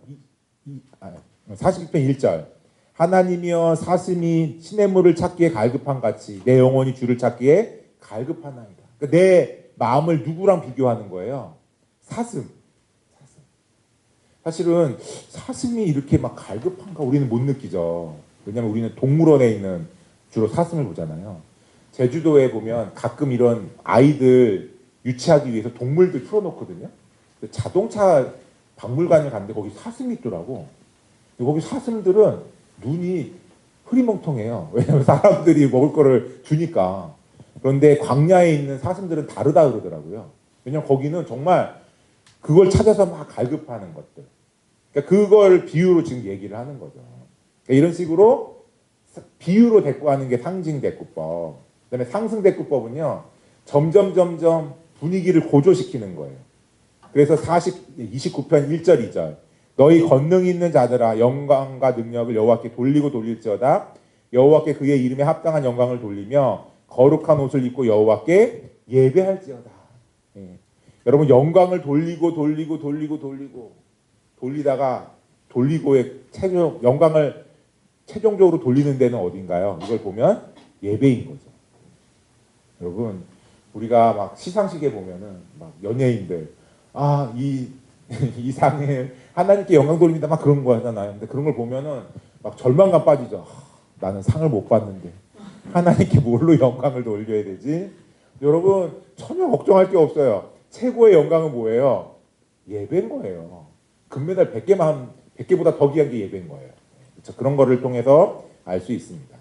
1절 하나님이여 사슴이 시냇물을 찾기에 갈급한 같이 내 영혼이 주를 찾기에 갈급하나이다. 그러니까 내 마음을 누구랑 비교하는 거예요? 사슴. 사실은 사슴이 이렇게 막 갈급한가 우리는 못 느끼죠. 왜냐하면 우리는 동물원에 있는 주로 사슴을 보잖아요. 제주도에 보면 가끔 이런 아이들 유치하기 위해서 동물들 풀어놓거든요. 자동차 박물관을 갔는데 거기 사슴이 있더라고. 거기 사슴들은 눈이 흐리멍텅해요. 왜냐하면 사람들이 먹을 거를 주니까. 그런데 광야에 있는 사슴들은 다르다 그러더라고요. 왜냐하면 거기는 정말 그걸 찾아서 막 갈급하는 것들. 그러니까 그걸 비유로 지금 얘기를 하는 거죠. 그러니까 이런 식으로 비유로 대꾸하는 게 상징 대꾸법. 그다음에 상승 대꾸법은요. 점점 분위기를 고조시키는 거예요. 그래서 29편 1절 2절 너희 권능 있는 자들아 영광과 능력을 여호와께 돌리고 돌릴지어다. 여호와께 그의 이름에 합당한 영광을 돌리며 거룩한 옷을 입고 여호와께 예배할지어다. 예. 여러분 영광을 돌리다가 돌리고의 영광을 최종적으로 돌리는 데는 어딘가요? 이걸 보면 예배인 거죠. 여러분 우리가 막 시상식에 보면은 막 연예인들 이 상에 하나님께 영광 돌립니다 막 그런 거 하잖아요. 근데 그런 걸 보면은 막 절망감 빠지죠. 나는 상을 못 받는데 하나님께 뭘로 영광을 돌려야 되지? 여러분 전혀 걱정할 게 없어요. 최고의 영광은 뭐예요? 예배인 거예요. 금메달 100개보다 더 귀한 게 예배인 거예요. 그렇죠? 그런 거를 통해서 알 수 있습니다.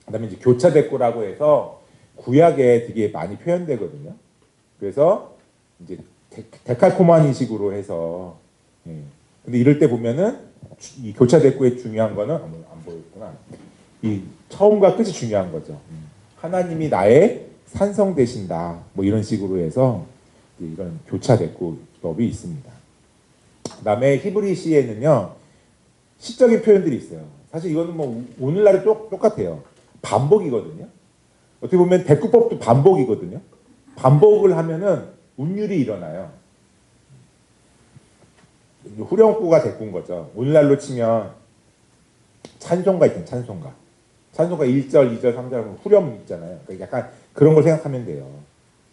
그다음에 이제 교차 대꾸라고 해서 구약에 되게 많이 표현되거든요. 그래서 이제 데칼코마니식으로 해서 근데 이럴 때 보면은 이 교차 대꾸의 중요한 거는 안 보였구나. 이 처음과 끝이 중요한 거죠. 하나님이 나의 산성되신다. 뭐 이런 식으로 해서 이런 교차 대꾸법이 있습니다. 그다음에 히브리 시에는요 시적인 표현들이 있어요. 사실 이거는 뭐 오늘날에 똑같아요. 반복이거든요. 어떻게 보면 대꾸법도 반복이거든요. 반복을 하면은 운율이 일어나요. 후렴구가 대꾸인 거죠. 오늘날로 치면 찬송가 있잖아요. 찬송가. 찬송가 1절, 2절, 3절 하면 후렴 있잖아요. 그러니까 약간 그런 걸 생각하면 돼요.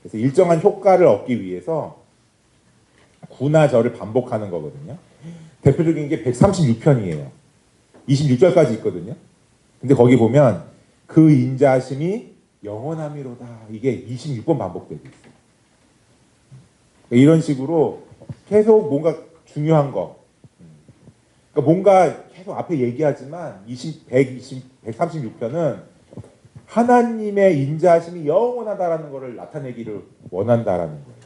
그래서 일정한 효과를 얻기 위해서 구나 절을 반복하는 거거든요. 대표적인 게 136편이에요. 26절까지 있거든요. 근데 거기 보면 그 인자하심이 영원함이로다. 이게 26번 반복되고 있어요. 이런 식으로 계속 뭔가 중요한 거. 그러니까 뭔가 계속 앞에 얘기하지만 136편은 하나님의 인자하심이 영원하다라는 것을 나타내기를 원한다라는 거예요.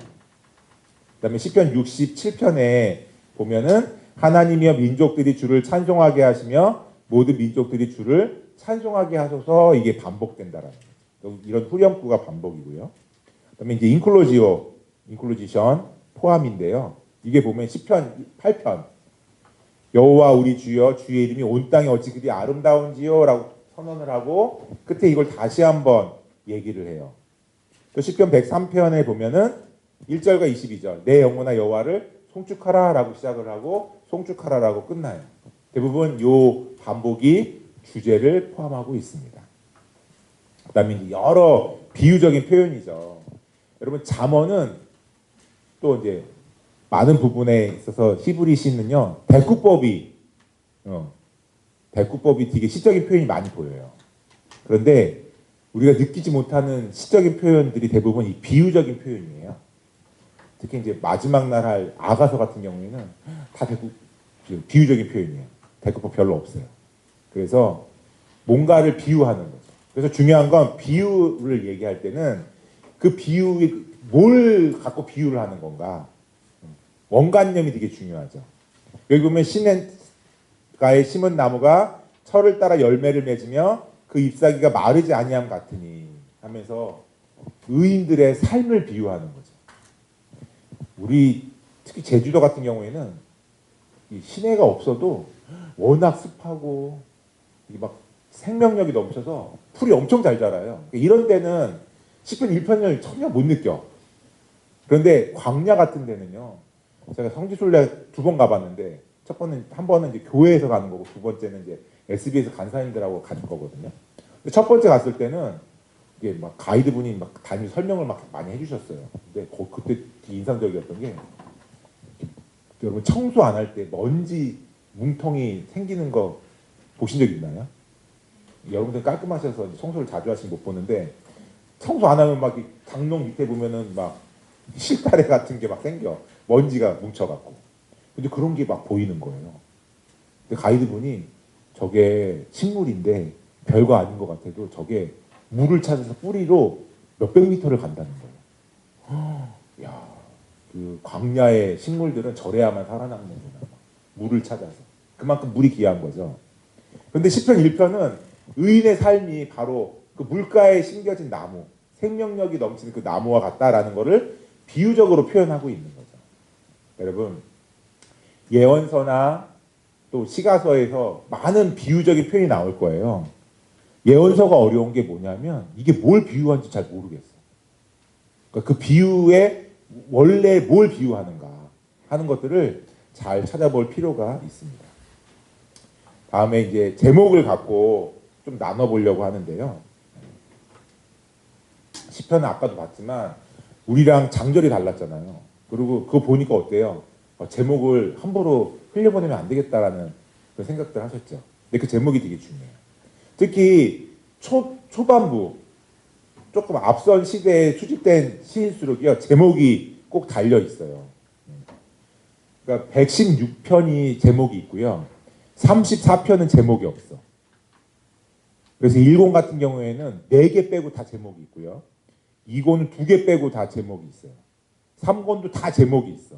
그 다음에 시편 67편에 보면은 하나님이여 민족들이 주를 찬송하게 하시며 모든 민족들이 주를 찬송하게 하셔서 이게 반복된다라는 거예요. 이런 후렴구가 반복이고요. 그 다음에 이제 인클루지션 포함인데요. 이게 보면 시편 8편 여호와 우리 주여 주의 이름이 온 땅에 어찌 그리 아름다운지요 라고 선언을 하고 끝에 이걸 다시 한번 얘기를 해요. 또 시편 103편에 보면은 1절과 22절 내 영혼아 여호와를 송축하라 라고 시작을 하고 송축하라 라고 끝나요. 대부분 요 반복이 주제를 포함하고 있습니다. 그 다음에 여러 비유적인 표현이죠. 여러분 잠언은 또 이제 많은 부분에 있어서 히브리 시는요 대꾸법이 되게 시적인 표현이 많이 보여요. 그런데 우리가 느끼지 못하는 시적인 표현들이 대부분 이 비유적인 표현이에요. 특히 이제 마지막 날 할 아가서 같은 경우에는 다 비유적인 표현이에요. 대꾸법 별로 없어요. 그래서 뭔가를 비유하는 거죠. 그래서 중요한 건 비유를 얘기할 때는 그 비유에 뭘 갖고 비유를 하는 건가. 원관념이 되게 중요하죠. 여기 보면 시냇가에 심은 나무가 철을 따라 열매를 맺으며 그 잎사귀가 마르지 아니함 같으니 하면서 의인들의 삶을 비유하는 거죠. 우리 특히 제주도 같은 경우에는 이 시내가 없어도 워낙 습하고 막 생명력이 넘쳐서 풀이 엄청 잘 자라요. 이런 데는 시편 1편을 전혀 못 느껴. 그런데 광야 같은 데는요. 제가 성지순례 2번 가봤는데 한 번은 이제 교회에서 가는 거고 두 번째는 이제 SB에서 간사님들하고 가는 거거든요. 근데 첫 번째 갔을 때는 이게 막 가이드분이 막 단위 설명을 막 많이 해주셨어요. 근데 그때 인상적이었던 게 여러분 청소 안 할 때 먼지 뭉텅이 생기는 거 보신 적 있나요? 여러분들 깔끔하셔서 청소를 자주 하시면 못 보는데 청소 안 하면 막 강농 밑에 보면은 막 실타래 같은 게 막 생겨. 먼지가 뭉쳐갖고. 근데 그런 게 막 보이는 거예요. 근데 가이드분이 저게 식물인데 별거 아닌 것 같아도 저게 물을 찾아서 뿌리로 몇백 미터를 간다는 거예요. 야, 그 광야의 식물들은 저래야만 살아남는구나. 물을 찾아서. 그만큼 물이 귀한 거죠. 그런데 시편 1편은 의인의 삶이 바로 그 물가에 심겨진 나무, 생명력이 넘치는 그 나무와 같다라는 것을 비유적으로 표현하고 있는 거죠. 여러분, 예언서나 또 시가서에서 많은 비유적인 표현이 나올 거예요. 예언서가 어려운 게 뭐냐면 이게 뭘 비유하는지 잘 모르겠어. 그러니까 그 비유에 원래 뭘 비유하는가 하는 것들을 잘 찾아볼 필요가 있습니다. 다음에 이제 제목을 갖고 좀 나눠보려고 하는데요. 시편은 아까도 봤지만 우리랑 장절이 달랐잖아요. 그리고 그거 보니까 어때요? 제목을 함부로 흘려보내면 안 되겠다라는 그런 생각들 하셨죠. 근데 그 제목이 되게 중요해요. 특히 초반부 조금 앞선 시대에 수집된 시일수록이요 제목이 꼭 달려 있어요. 그러니까 116편이 제목이 있고요. 34편은 제목이 없어. 그래서 1권 같은 경우에는 4개 빼고 다 제목이 있고요. 2권은 2개 빼고 다 제목이 있어요. 3권도 다 제목이 있어.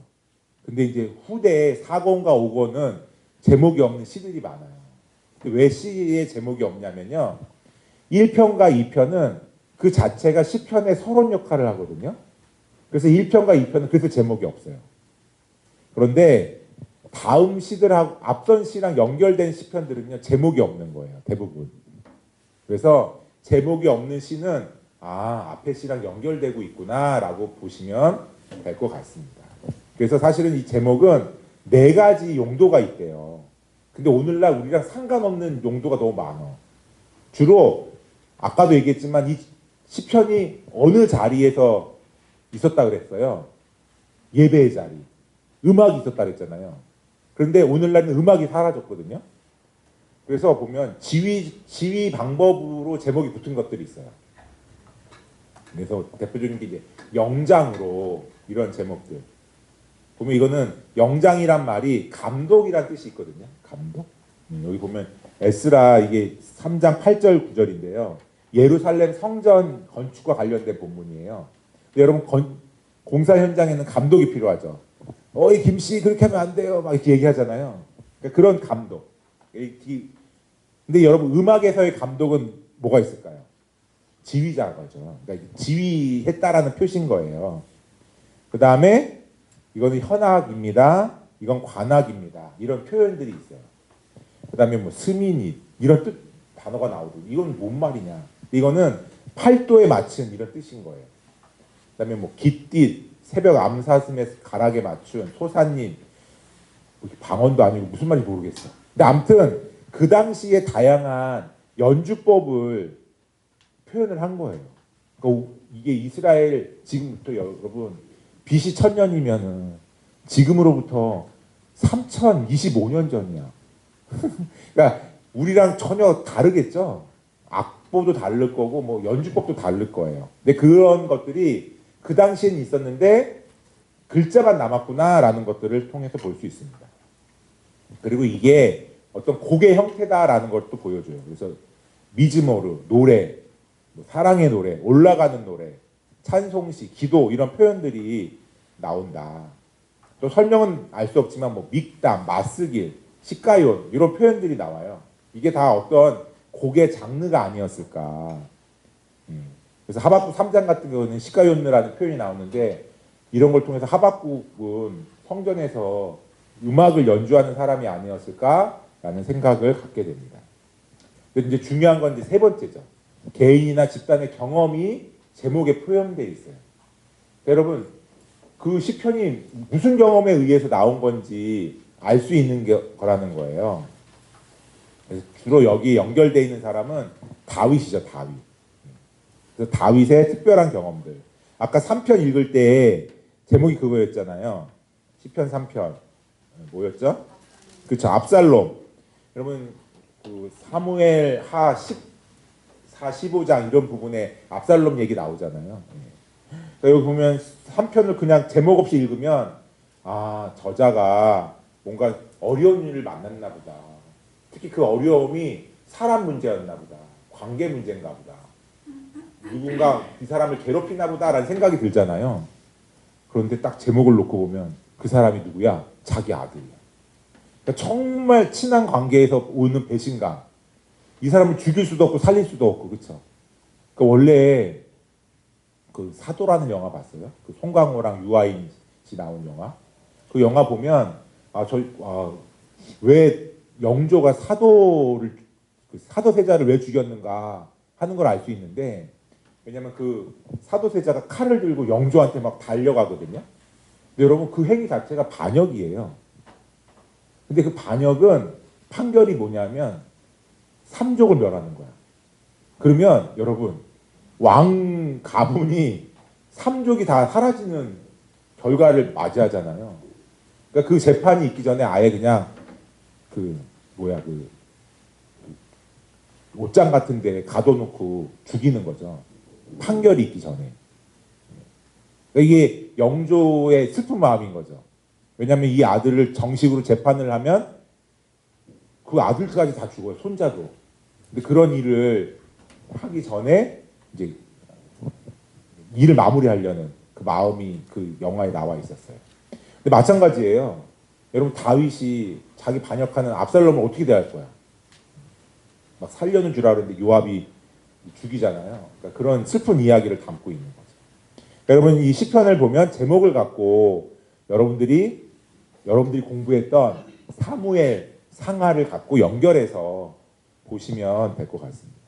근데 이제 후대에 4권과 5권은 제목이 없는 시들이 많아요. 왜 시에 제목이 없냐면요. 1편과 2편은 그 자체가 시편의 서론 역할을 하거든요. 그래서 1편과 2편은 그래서 제목이 없어요. 그런데 다음 시들하고 앞선 시랑 연결된 시편들은요, 제목이 없는 거예요. 대부분. 그래서 제목이 없는 시는 앞에 시랑 연결되고 있구나라고 보시면 될 것 같습니다. 그래서 사실은 이 제목은 4가지 용도가 있대요. 근데 오늘날 우리랑 상관없는 용도가 너무 많아. 주로 아까도 얘기했지만 이 시편이 어느 자리에서 있었다 그랬어요. 예배의 자리. 음악이 있었다 그랬잖아요. 그런데 오늘날은 음악이 사라졌거든요. 그래서 보면 지휘 방법으로 제목이 붙은 것들이 있어요. 그래서 대표적인 게 이제 영장으로 이런 제목들. 보면 이거는 영장이란 말이 감독이란 뜻이 있거든요. 감독? 여기 보면 에스라 이게 3장 8절 9절인데요. 예루살렘 성전 건축과 관련된 본문이에요. 여러분 공사 현장에는 감독이 필요하죠. 어이 김씨 그렇게 하면 안 돼요. 막 이렇게 얘기하잖아요. 그러니까 그런 감독. 근데 여러분 음악에서의 감독은 뭐가 있을까요? 지휘자인 거죠. 그러니까 지휘했다라는 표시인 거예요. 그 다음에 이거는 현악입니다. 이건 관악입니다. 이런 표현들이 있어요. 그 다음에 뭐 스민이 이런 단어가 나오고 이건 뭔 말이냐. 이거는 팔도에 맞춘 이런 뜻인 거예요. 그 다음에 뭐 깃딧, 새벽 암사슴에 가락에 맞춘 소사님, 방언도 아니고 무슨 말인지 모르겠어. 근데 아무튼 그 당시에 다양한 연주법을 표현을 한 거예요. 그러니까 이게 이스라엘 지금부터 여러분 BC 1000년이면은 지금으로부터 3025년 전이야. 그러니까 우리랑 전혀 다르겠죠. 악보도 다를 거고 뭐 연주법도 다를 거예요. 근데 그런 것들이 그 당시엔 있었는데 글자만 남았구나라는 것들을 통해서 볼 수 있습니다. 그리고 이게 어떤 곡의 형태다라는 것도 보여줘요. 그래서 미즈모르, 노래, 사랑의 노래, 올라가는 노래, 찬송시, 기도 이런 표현들이 나온다. 또 설명은 알 수 없지만 뭐 믹담, 마스길, 시가yon 이런 표현들이 나와요. 이게 다 어떤 곡의 장르가 아니었을까. 그래서 하박국 3장 같은 경우는 시가요느라는 표현이 나오는데 이런 걸 통해서 하박국은 성전에서 음악을 연주하는 사람이 아니었을까라는 생각을 갖게 됩니다. 근데 이제 중요한 건 이제 3번째죠. 개인이나 집단의 경험이 제목에 표현되어 있어요. 여러분 그 시편이 무슨 경험에 의해서 나온 건지 알 수 있는 거라는 거예요. 그래서 주로 여기 연결되어 있는 사람은 다윗이죠. 다윗. 그래서 다윗의 특별한 경험들. 아까 3편 읽을 때 제목이 그거였잖아요. 시편 3편. 뭐였죠? 그렇죠. 압살롬. 여러분 그 사무엘 하 14, 15장 이런 부분에 압살롬 얘기 나오잖아요. 여기 보면 3편을 그냥 제목 없이 읽으면 저자가 뭔가 어려운 일을 만났나 보다. 특히 그 어려움이 사람 문제였나 보다. 관계 문제인가 보다. 누군가 이 사람을 괴롭히나 보다라는 생각이 들잖아요. 그런데 딱 제목을 놓고 보면 그 사람이 누구야? 자기 아들이야. 그러니까 정말 친한 관계에서 오는 배신감. 이 사람을 죽일 수도 없고 살릴 수도 없고 그렇죠. 그러니까 원래 그 사도라는 영화 봤어요? 그 송강호랑 유아인 씨 나온 영화. 그 영화 보면 왜 영조가 사도세자를 왜 죽였는가 하는 걸 알 수 있는데 왜냐면 그 사도세자가 칼을 들고 영조한테 막 달려가거든요. 근데 여러분 그 행위 자체가 반역이에요. 근데 그 반역은 판결이 뭐냐면 삼족을 멸하는 거야. 그러면 여러분 왕 가문이 삼족이 다 사라지는 결과를 맞이하잖아요. 그러니까 그 재판이 있기 전에 아예 그냥 그 옷장 같은 데 가둬놓고 죽이는 거죠. 판결이 있기 전에. 그러니까 이게 영조의 슬픈 마음인 거죠. 왜냐하면 이 아들을 정식으로 재판을 하면 그 아들까지 다 죽어요. 손자도. 근데 그런 일을 하기 전에 이제 일을 마무리하려는 그 마음이 그 영화에 나와 있었어요. 근데 마찬가지예요. 여러분 다윗이 자기 반역하는 압살롬을 어떻게 대할 거야? 막 살려는 줄 알았는데 요압이 죽이잖아요. 그러니까 그런 슬픈 이야기를 담고 있는 거죠. 그러니까 여러분 이 시편을 보면 제목을 갖고 여러분들이 공부했던 사무엘 상하를 갖고 연결해서 보시면 될 것 같습니다.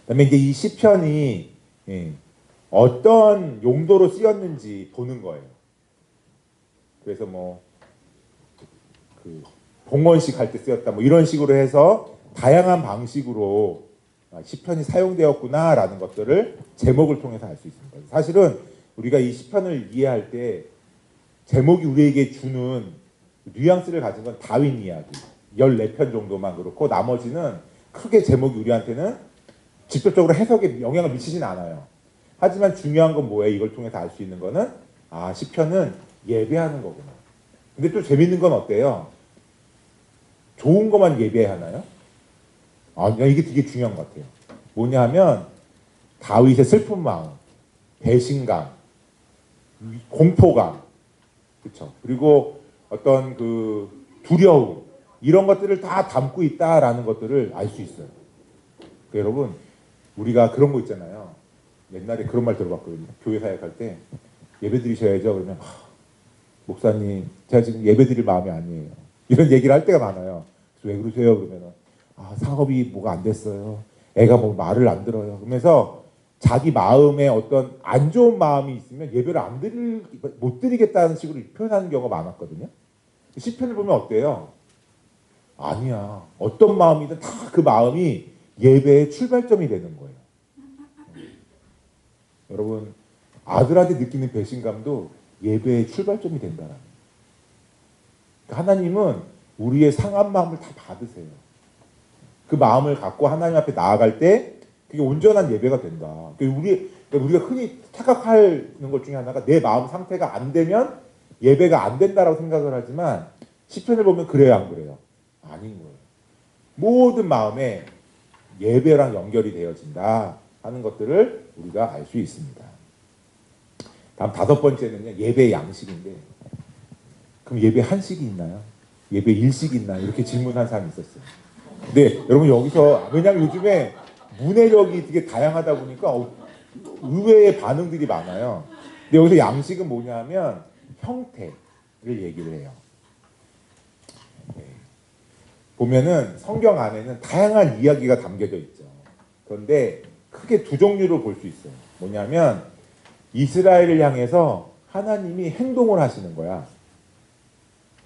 그다음에 이제 이 시편이 어떤 용도로 쓰였는지 보는 거예요. 그래서 뭐 그 봉헌식 할 때 쓰였다 뭐 이런 식으로 해서 다양한 방식으로 시편이 사용되었구나라는 것들을 제목을 통해서 알 수 있습니다. 사실은 우리가 이 시편을 이해할 때 제목이 우리에게 주는 뉘앙스를 가진 건 다윈 이야기 14편 정도만 그렇고 나머지는 크게 제목이 우리한테는 직접적으로 해석에 영향을 미치진 않아요. 하지만 중요한 건 뭐예요? 이걸 통해서 알 수 있는 거는 시편은 예배하는 거구나. 근데 또 재밌는 건 어때요? 좋은 것만 예배하나요? 이게 되게 중요한 것 같아요. 뭐냐 하면 다윗의 슬픈 마음, 배신감, 공포감, 그렇죠. 그리고 어떤 그 두려움 이런 것들을 다 담고 있다라는 것들을 알 수 있어요. 그러니까 여러분 우리가 그런 거 있잖아요. 옛날에 그런 말 들어봤거든요. 교회 사역할 때 예배 드리셔야죠. 그러면 목사님 제가 지금 예배 드릴 마음이 아니에요. 이런 얘기를 할 때가 많아요. 그래서 왜 그러세요? 그러면 사업이 뭐가 안 됐어요. 애가 뭐 말을 안 들어요. 그러면서 자기 마음에 어떤 안 좋은 마음이 있으면 예배를 못 드리겠다는 식으로 표현하는 경우가 많았거든요. 시편을 보면 어때요? 아니야. 어떤 마음이든 다 그 마음이 예배의 출발점이 되는 거예요. 여러분 아들한테 느끼는 배신감도 예배의 출발점이 된다는 거예요. 하나님은 우리의 상한 마음을 다 받으세요. 그 마음을 갖고 하나님 앞에 나아갈 때 그게 온전한 예배가 된다. 우리가 흔히 착각하는 것 중에 하나가 내 마음 상태가 안 되면 예배가 안 된다라고 생각을 하지만 시편을 보면 그래요, 안 그래요? 아닌 거예요. 모든 마음에 예배랑 연결이 되어진다 하는 것들을 우리가 알 수 있습니다. 다음 5번째는요, 예배의 양식인데 그럼 예배 한식이 있나요? 예배 일식이 있나요? 이렇게 질문한 사람이 있었어요. 근데 여러분 여기서 왜냐하면 요즘에 문해력이 되게 다양하다 보니까 의외의 반응들이 많아요. 근데 여기서 양식은 뭐냐면 형태를 얘기를 해요. 보면은 성경 안에는 다양한 이야기가 담겨져 있죠. 그런데 크게 두 종류로 볼 수 있어요. 뭐냐면 이스라엘을 향해서 하나님이 행동을 하시는 거야.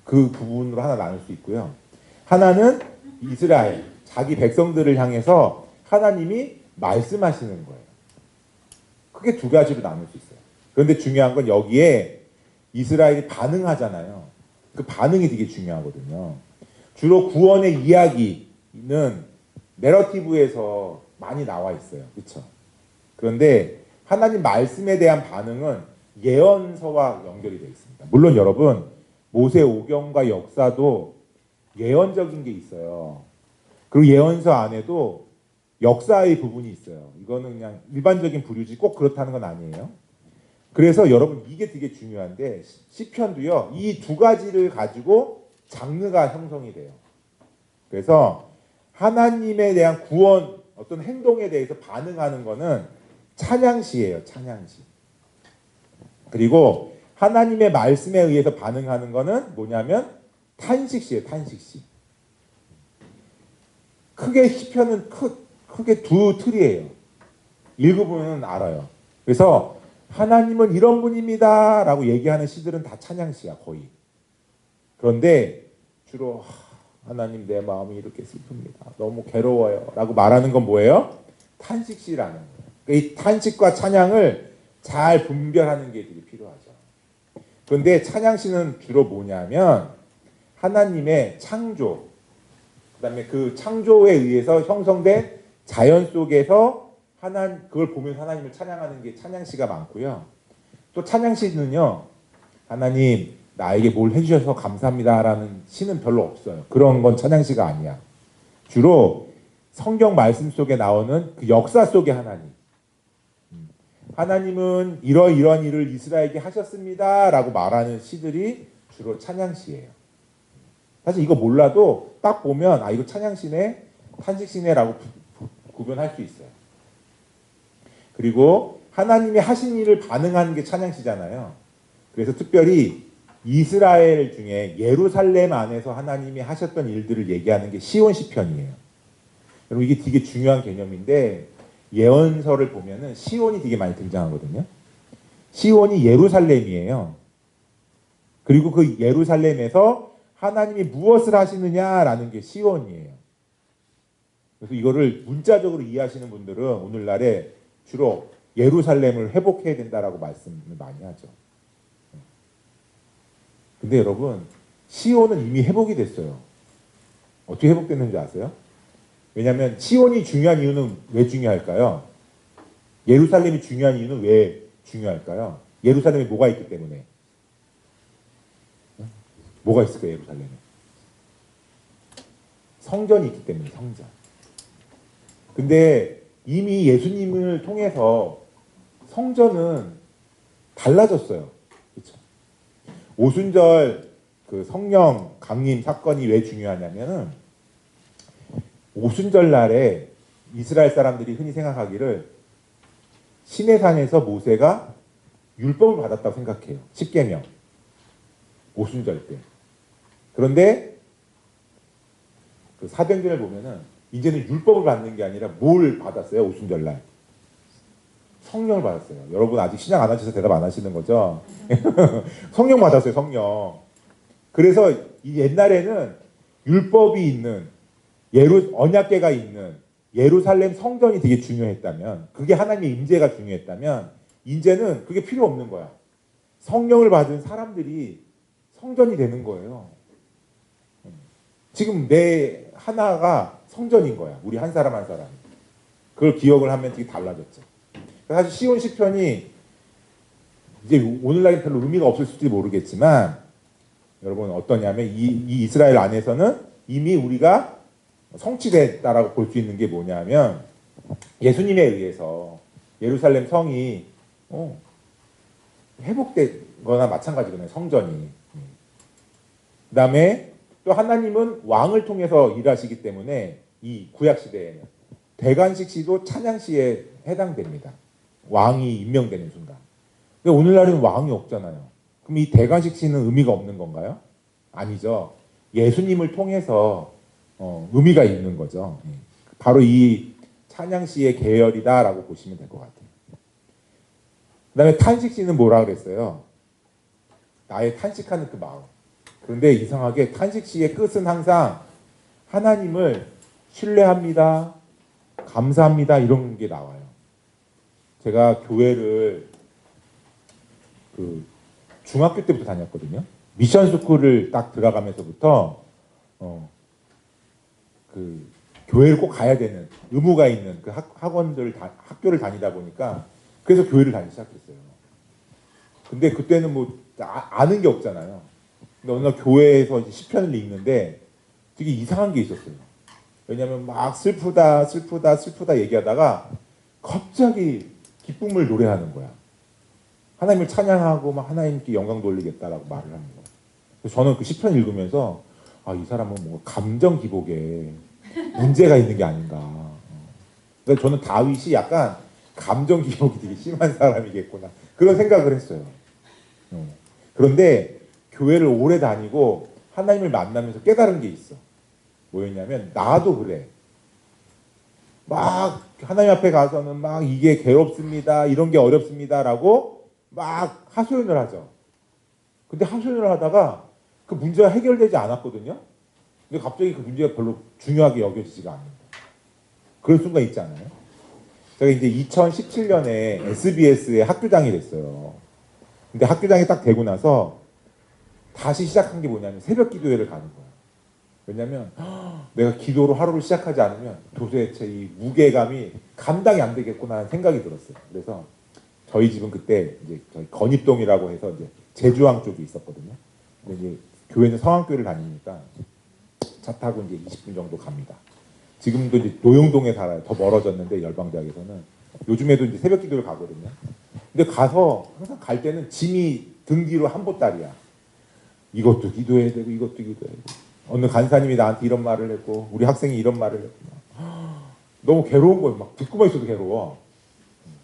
그 부분으로 하나 나눌 수 있고요. 하나는 이스라엘, 자기 백성들을 향해서 하나님이 말씀하시는 거예요. 크게 두 가지로 나눌 수 있어요. 그런데 중요한 건 여기에 이스라엘이 반응하잖아요. 그 반응이 되게 중요하거든요. 주로 구원의 이야기는 내러티브에서 많이 나와 있어요. 그렇죠? 그런데 하나님 말씀에 대한 반응은 예언서와 연결이 되어 있습니다. 물론 여러분 모세 오경과 역사도 예언적인 게 있어요. 그리고 예언서 안에도 역사의 부분이 있어요. 이거는 그냥 일반적인 부류지 꼭 그렇다는 건 아니에요. 그래서 여러분 이게 되게 중요한데 시편도요. 이 두 가지를 가지고 장르가 형성이 돼요. 그래서 하나님에 대한 구원 어떤 행동에 대해서 반응하는 거는 찬양시예요. 찬양시. 그리고 하나님의 말씀에 의해서 반응하는 거는 뭐냐면 탄식시예요. 탄식시. 크게 시편은 크게 두 틀이에요. 읽어보면 알아요. 그래서 하나님은 이런 분입니다 라고 얘기하는 시들은 다 찬양시야 거의. 그런데 주로 하나님 내 마음이 이렇게 슬픕니다. 너무 괴로워요 라고 말하는 건 뭐예요? 탄식시라는 거예요. 그러니까 이 탄식과 찬양을 잘 분별하는 게 되게 필요하죠. 그런데 찬양시는 주로 뭐냐면 하나님의 창조, 그 다음에 그 창조에 의해서 형성된 자연 속에서 그걸 보면서 하나님을 찬양하는 게 찬양시가 많고요. 또 찬양시는요, 하나님 나에게 뭘 해주셔서 감사합니다라는 시는 별로 없어요. 그런 건 찬양시가 아니야. 주로 성경 말씀 속에 나오는 그 역사 속의 하나님. 하나님은 이러이러한 일을 이스라엘에게 하셨습니다 라고 말하는 시들이 주로 찬양시예요. 사실 이거 몰라도 딱 보면 이거 찬양시네, 탄식시네 라고 구분할 수 있어요. 그리고 하나님이 하신 일을 반응하는 게 찬양시잖아요. 그래서 특별히 이스라엘 중에 예루살렘 안에서 하나님이 하셨던 일들을 얘기하는 게 시온 시편이에요. 여러분 이게 되게 중요한 개념인데 예언서를 보면은 시온이 되게 많이 등장하거든요. 시온이 예루살렘이에요. 그리고 그 예루살렘에서 하나님이 무엇을 하시느냐라는 게 시온이에요. 그래서 이거를 문자적으로 이해하시는 분들은 오늘날에 주로 예루살렘을 회복해야 된다라고 말씀을 많이 하죠. 근데 여러분 시온은 이미 회복이 됐어요. 어떻게 회복됐는지 아세요? 왜냐하면 시온이 중요한 이유는 왜 중요할까요? 예루살렘이 중요한 이유는 왜 중요할까요? 예루살렘에 뭐가 있기 때문에. 뭐가 있을까요? 예루살렘에. 성전이 있기 때문에 성전. 근데 이미 예수님을 통해서 성전은 달라졌어요. 그렇죠? 오순절 그 성령 강림 사건이 왜 중요하냐면은 오순절 날에 이스라엘 사람들이 흔히 생각하기를 시내산에서 모세가 율법을 받았다고 생각해요. 십계명. 오순절 때. 그런데 그 사도행전을 보면은 이제는 율법을 받는 게 아니라 뭘 받았어요? 오순절 날. 성령을 받았어요. 여러분 아직 신앙 안 하셔서 대답 안 하시는 거죠? 성령 받았어요. 성령. 그래서 이 옛날에는 율법이 있는 언약궤가 있는 예루살렘 성전이 되게 중요했다면 그게 하나님의 임재가 중요했다면 이제는 그게 필요 없는 거야. 성령을 받은 사람들이 성전이 되는 거예요. 지금 내 하나가 성전인 거야. 우리 한 사람 한 사람이. 그걸 기억을 하면 되게 달라졌죠. 사실 시온 시편이 이제 오늘날에 별로 의미가 없을 수도 모르겠지만 여러분 어떠냐면 이 이스라엘 안에서는 이미 우리가 성취됐다라고 볼 수 있는 게 뭐냐면 예수님에 의해서 예루살렘 성이 회복된 거나 마찬가지거든요. 성전이. 그 다음에 또 하나님은 왕을 통해서 일하시기 때문에 이 구약시대에는 대관식시도 찬양시에 해당됩니다. 왕이 임명되는 순간. 근데 오늘날에는 왕이 없잖아요. 그럼 이 대관식시는 의미가 없는 건가요? 아니죠. 예수님을 통해서 의미가 있는 거죠. 바로 이 찬양시의 계열이다라고 보시면 될 것 같아요. 그 다음에 탄식시는 뭐라 그랬어요? 나의 탄식하는 그 마음. 그런데 이상하게 탄식시의 끝은 항상 하나님을 신뢰합니다, 감사합니다 이런 게 나와요. 제가 교회를 그 중학교 때부터 다녔거든요. 미션 스쿨을 딱 들어가면서부터 그 교회를 꼭 가야 되는 의무가 있는 그 학교를 다니다 보니까 그래서 교회를 다니기 시작했어요. 근데 그때는 뭐 아는 게 없잖아요. 근데 어느 날 교회에서 이제 시편을 읽는데 되게 이상한 게 있었어요. 왜냐하면 막 슬프다 얘기하다가 갑자기 기쁨을 노래하는 거야. 하나님을 찬양하고 막 하나님께 영광 돌리겠다라고 말을 하는 거야. 그래서 저는 그 시편 읽으면서 이 사람은 뭔가 감정 기복에 문제가 있는 게 아닌가. 그래서 저는 다윗이 약간 감정 기복이 되게 심한 사람이겠구나 그런 생각을 했어요. 그런데 교회를 오래 다니고 하나님을 만나면서 깨달은 게 있어. 뭐였냐면 나도 그래. 막 하나님 앞에 가서는 막 이게 괴롭습니다. 이런 게 어렵습니다라고 막 하소연을 하죠. 근데 하소연을 하다가 그 문제가 해결되지 않았거든요. 근데 갑자기 그 문제가 별로 중요하게 여겨지지가 않는다. 그런 순간 있지 않아요? 제가 이제 2017년에 SBS의 학교장이 됐어요. 근데 학교장이 딱 되고 나서 다시 시작한 게 뭐냐면 새벽 기도회를 가는 거예요. 왜냐면 내가 기도로 하루를 시작하지 않으면 도대체 이 무게감이 감당이 안 되겠구나 하는 생각이 들었어요. 그래서 저희 집은 그때 이제 저희 건입동이라고 해서 이제 제주항 쪽에 있었거든요. 근데 이제 교회는 성황교회를 다니니까 차 타고 이제 20분 정도 갑니다. 지금도 이제 노영동에 살아요. 더 멀어졌는데 열방대학에서는 요즘에도 이제 새벽 기도를 가거든요. 근데 가서 항상 갈 때는 짐이 등 뒤로 한 보따리야. 이것도 기도해야 되고 이것도 기도해야 되고. 어느 간사님이 나한테 이런 말을 했고 우리 학생이 이런 말을 했구나. 너무 괴로운 거예요. 막 듣고만 있어도 괴로워.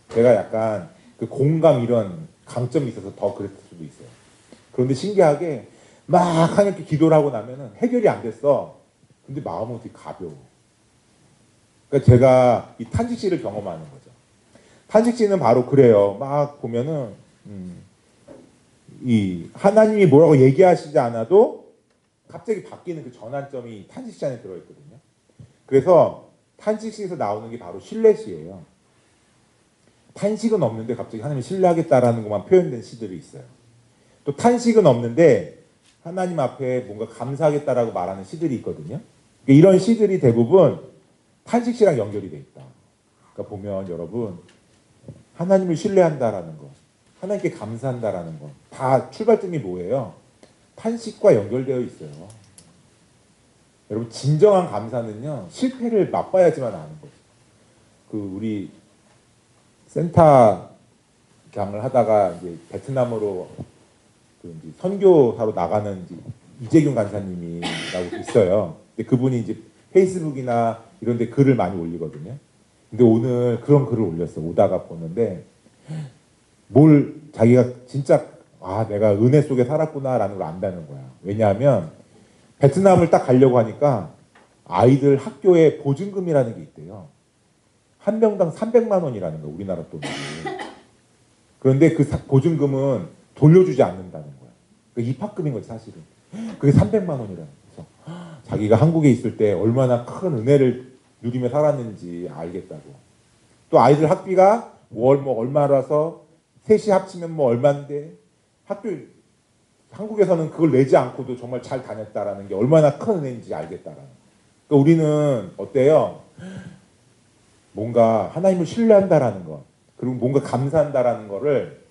제가 약간 그 공감 이런 강점이 있어서 더 그랬을 수도 있어요. 그런데 신기하게 막 하나님께 기도를 하고 나면은 해결이 안 됐어. 근데 마음은 되게 가벼워. 그러니까 제가 이 탄식시를 경험하는 거죠. 탄식시는 바로 그래요. 막 보면은 이 하나님이 뭐라고 얘기하시지 않아도 갑자기 바뀌는 그 전환점이 탄식시 안에 들어있거든요. 그래서 탄식시에서 나오는 게 바로 신뢰시예요. 탄식은 없는데 갑자기 하나님을 신뢰하겠다라는 것만 표현된 시들이 있어요. 또 탄식은 없는데 하나님 앞에 뭔가 감사하겠다라고 말하는 시들이 있거든요. 이런 시들이 대부분 탄식시랑 연결이 돼 있다. 그러니까 보면 여러분 하나님을 신뢰한다라는 것, 하나님께 감사한다라는 것, 다 출발점이 뭐예요? 탄식과 연결되어 있어요. 여러분 진정한 감사는요 실패를 맛봐야지만 아는 거죠. 그 우리 센터 강을 하다가 이제 베트남으로 그 이제 선교사로 나가는 이제 이재균 간사님이라고 있어요. 근데 그분이 이제 페이스북이나 이런 데 글을 많이 올리거든요. 근데 오늘 그런 글을 올렸어. 오다가 보는데 뭘 자기가 진짜 내가 은혜 속에 살았구나라는 걸 안다는 거야. 왜냐하면 베트남을 딱 가려고 하니까 아이들 학교에 보증금이라는 게 있대요. 한 명당 300만 원이라는 거야. 우리나라 돈으로. 그런데 그 보증금은 돌려주지 않는다는 거야. 그 입학금인 거지 사실은. 그게 300만 원이라는 거죠. 자기가 한국에 있을 때 얼마나 큰 은혜를 누리며 살았는지 알겠다고. 또 아이들 학비가 월 뭐 얼마라서 셋이 합치면 뭐 얼마인데 한국에서는 그걸 내지 않고도 정말 잘 다녔다라는 게 얼마나 큰 은혜인지 알겠다라는. 그러니까 우리는 어때요? 뭔가 하나님을 신뢰한다라는 것, 그리고 뭔가 감사한다라는 거를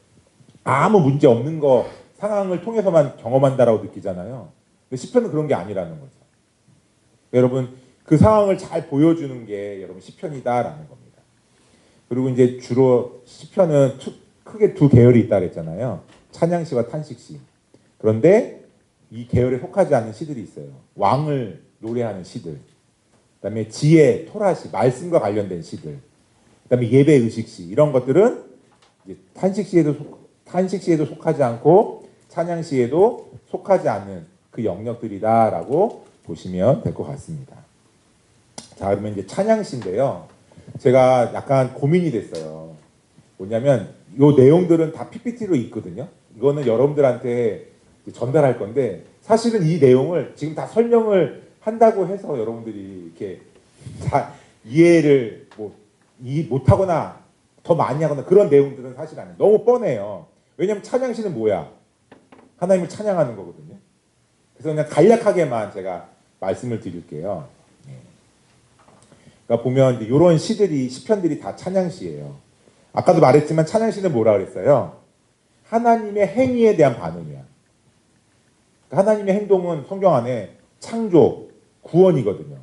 아무 문제 없는 거 상황을 통해서만 경험한다라고 느끼잖아요. 근데 시편은 그런 게 아니라는 거죠. 여러분 그 상황을 잘 보여주는 게 여러분 시편이다라는 겁니다. 그리고 이제 주로 시편은 크게 두 계열이 있다 그랬잖아요. 찬양시와 탄식시. 그런데 이 계열에 속하지 않는 시들이 있어요. 왕을 노래하는 시들. 그다음에 지혜, 토라시, 말씀과 관련된 시들. 그다음에 예배 의식시. 이런 것들은 이제 탄식시에도 속하지 않고 찬양시에도 속하지 않는 그 영역들이다라고 보시면 될 것 같습니다. 자, 그러면 이제 찬양시인데요. 제가 약간 고민이 됐어요. 뭐냐면 이 내용들은 다 PPT로 있거든요. 이거는 여러분들한테 전달할 건데 사실은 이 내용을 지금 다 설명을 한다고 해서 여러분들이 이렇게 다 이해를 못하거나 더 많이 하거나 그런 내용들은 사실 아니에요. 너무 뻔해요. 왜냐하면 찬양시는 뭐야? 하나님을 찬양하는 거거든요. 그래서 그냥 간략하게만 제가 말씀을 드릴게요. 그러니까 보면 이런 시들이 시편들이 다 찬양시예요. 아까도 말했지만 찬양시는 뭐라 그랬어요? 하나님의 행위에 대한 반응이야. 그러니까 하나님의 행동은 성경 안에 창조, 구원이거든요.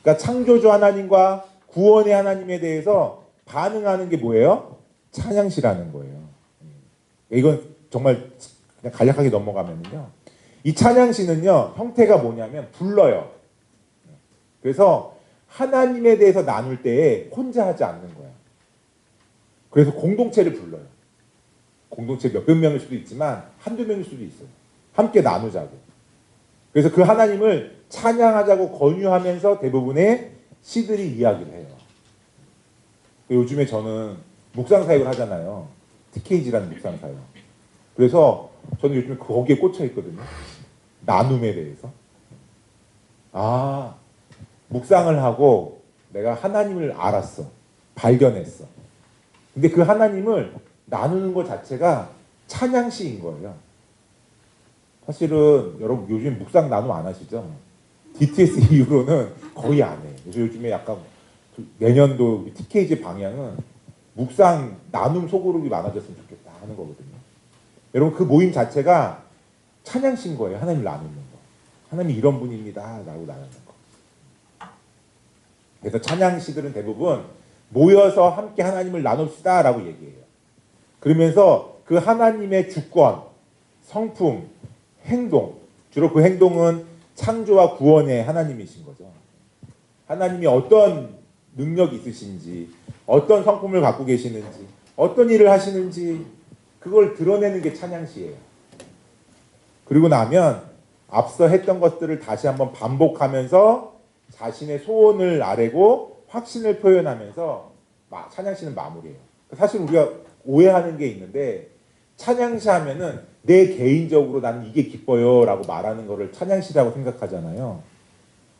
그러니까 창조주 하나님과 구원의 하나님에 대해서 반응하는 게 뭐예요? 찬양시라는 거예요. 이건 정말 그냥 간략하게 넘어가면요. 이 찬양시는요, 형태가 뭐냐면 불러요. 그래서 하나님에 대해서 나눌 때에 혼자 하지 않는 거야. 그래서 공동체를 불러요. 공동체 몇백 명일 수도 있지만 한두 명일 수도 있어요. 함께 나누자고. 그래서 그 하나님을 찬양하자고 권유하면서 대부분의 시들이 이야기를 해요. 요즘에 저는 묵상사역을 하잖아요. TKG라는 묵상사역. 그래서 저는 요즘에 거기에 꽂혀 있거든요. 나눔에 대해서. 묵상을 하고 내가 하나님을 알았어. 발견했어. 근데 그 하나님을 나누는 것 자체가 찬양시인 거예요. 사실은 여러분 요즘 묵상 나눔 안 하시죠? DTS 이후로는 거의 안 해. 그래서 요즘에 약간 내년도 TKG 방향은 묵상 나눔 소그룹이 많아졌으면 좋겠다 하는 거거든요. 여러분 그 모임 자체가 찬양시인 거예요. 하나님을 나누는 거. 하나님이 이런 분입니다. 라고 나누는 거. 그래서 찬양시들은 대부분 모여서 함께 하나님을 나눕시다 라고 얘기해요. 그러면서 그 하나님의 주권, 성품, 행동, 주로 그 행동은 창조와 구원의 하나님이신 거죠. 하나님이 어떤 능력이 있으신지, 어떤 성품을 갖고 계시는지, 어떤 일을 하시는지 그걸 드러내는 게 찬양시예요. 그리고 나면 앞서 했던 것들을 다시 한번 반복하면서 자신의 소원을 아뢰고 확신을 표현하면서 찬양시는 마무리예요. 사실 우리가 오해하는 게 있는데 찬양시 하면은 내 개인적으로 나는 이게 기뻐요 라고 말하는 거를 찬양시라고 생각하잖아요.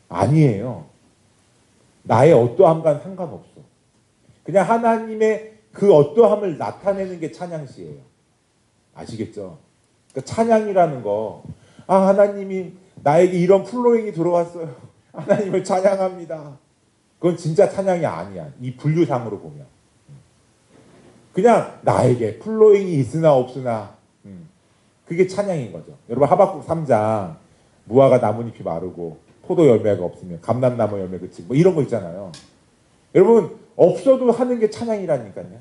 아니에요. 나의 어떠함과는 상관없어. 그냥 하나님의 그 어떠함을 나타내는 게 찬양시예요. 아시겠죠? 그러니까 찬양이라는 거, 하나님이 나에게 이런 플로잉이 들어왔어요. 하나님을 찬양합니다. 그건 진짜 찬양이 아니야. 이 분류상으로 보면. 그냥 나에게 플로잉이 있으나 없으나 그게 찬양인 거죠. 여러분 하박국 3장 무화과 나뭇잎이 마르고 포도 열매가 없으면 감람나무 열매 그치고 뭐 이런 거 있잖아요. 여러분 없어도 하는 게 찬양이라니까요.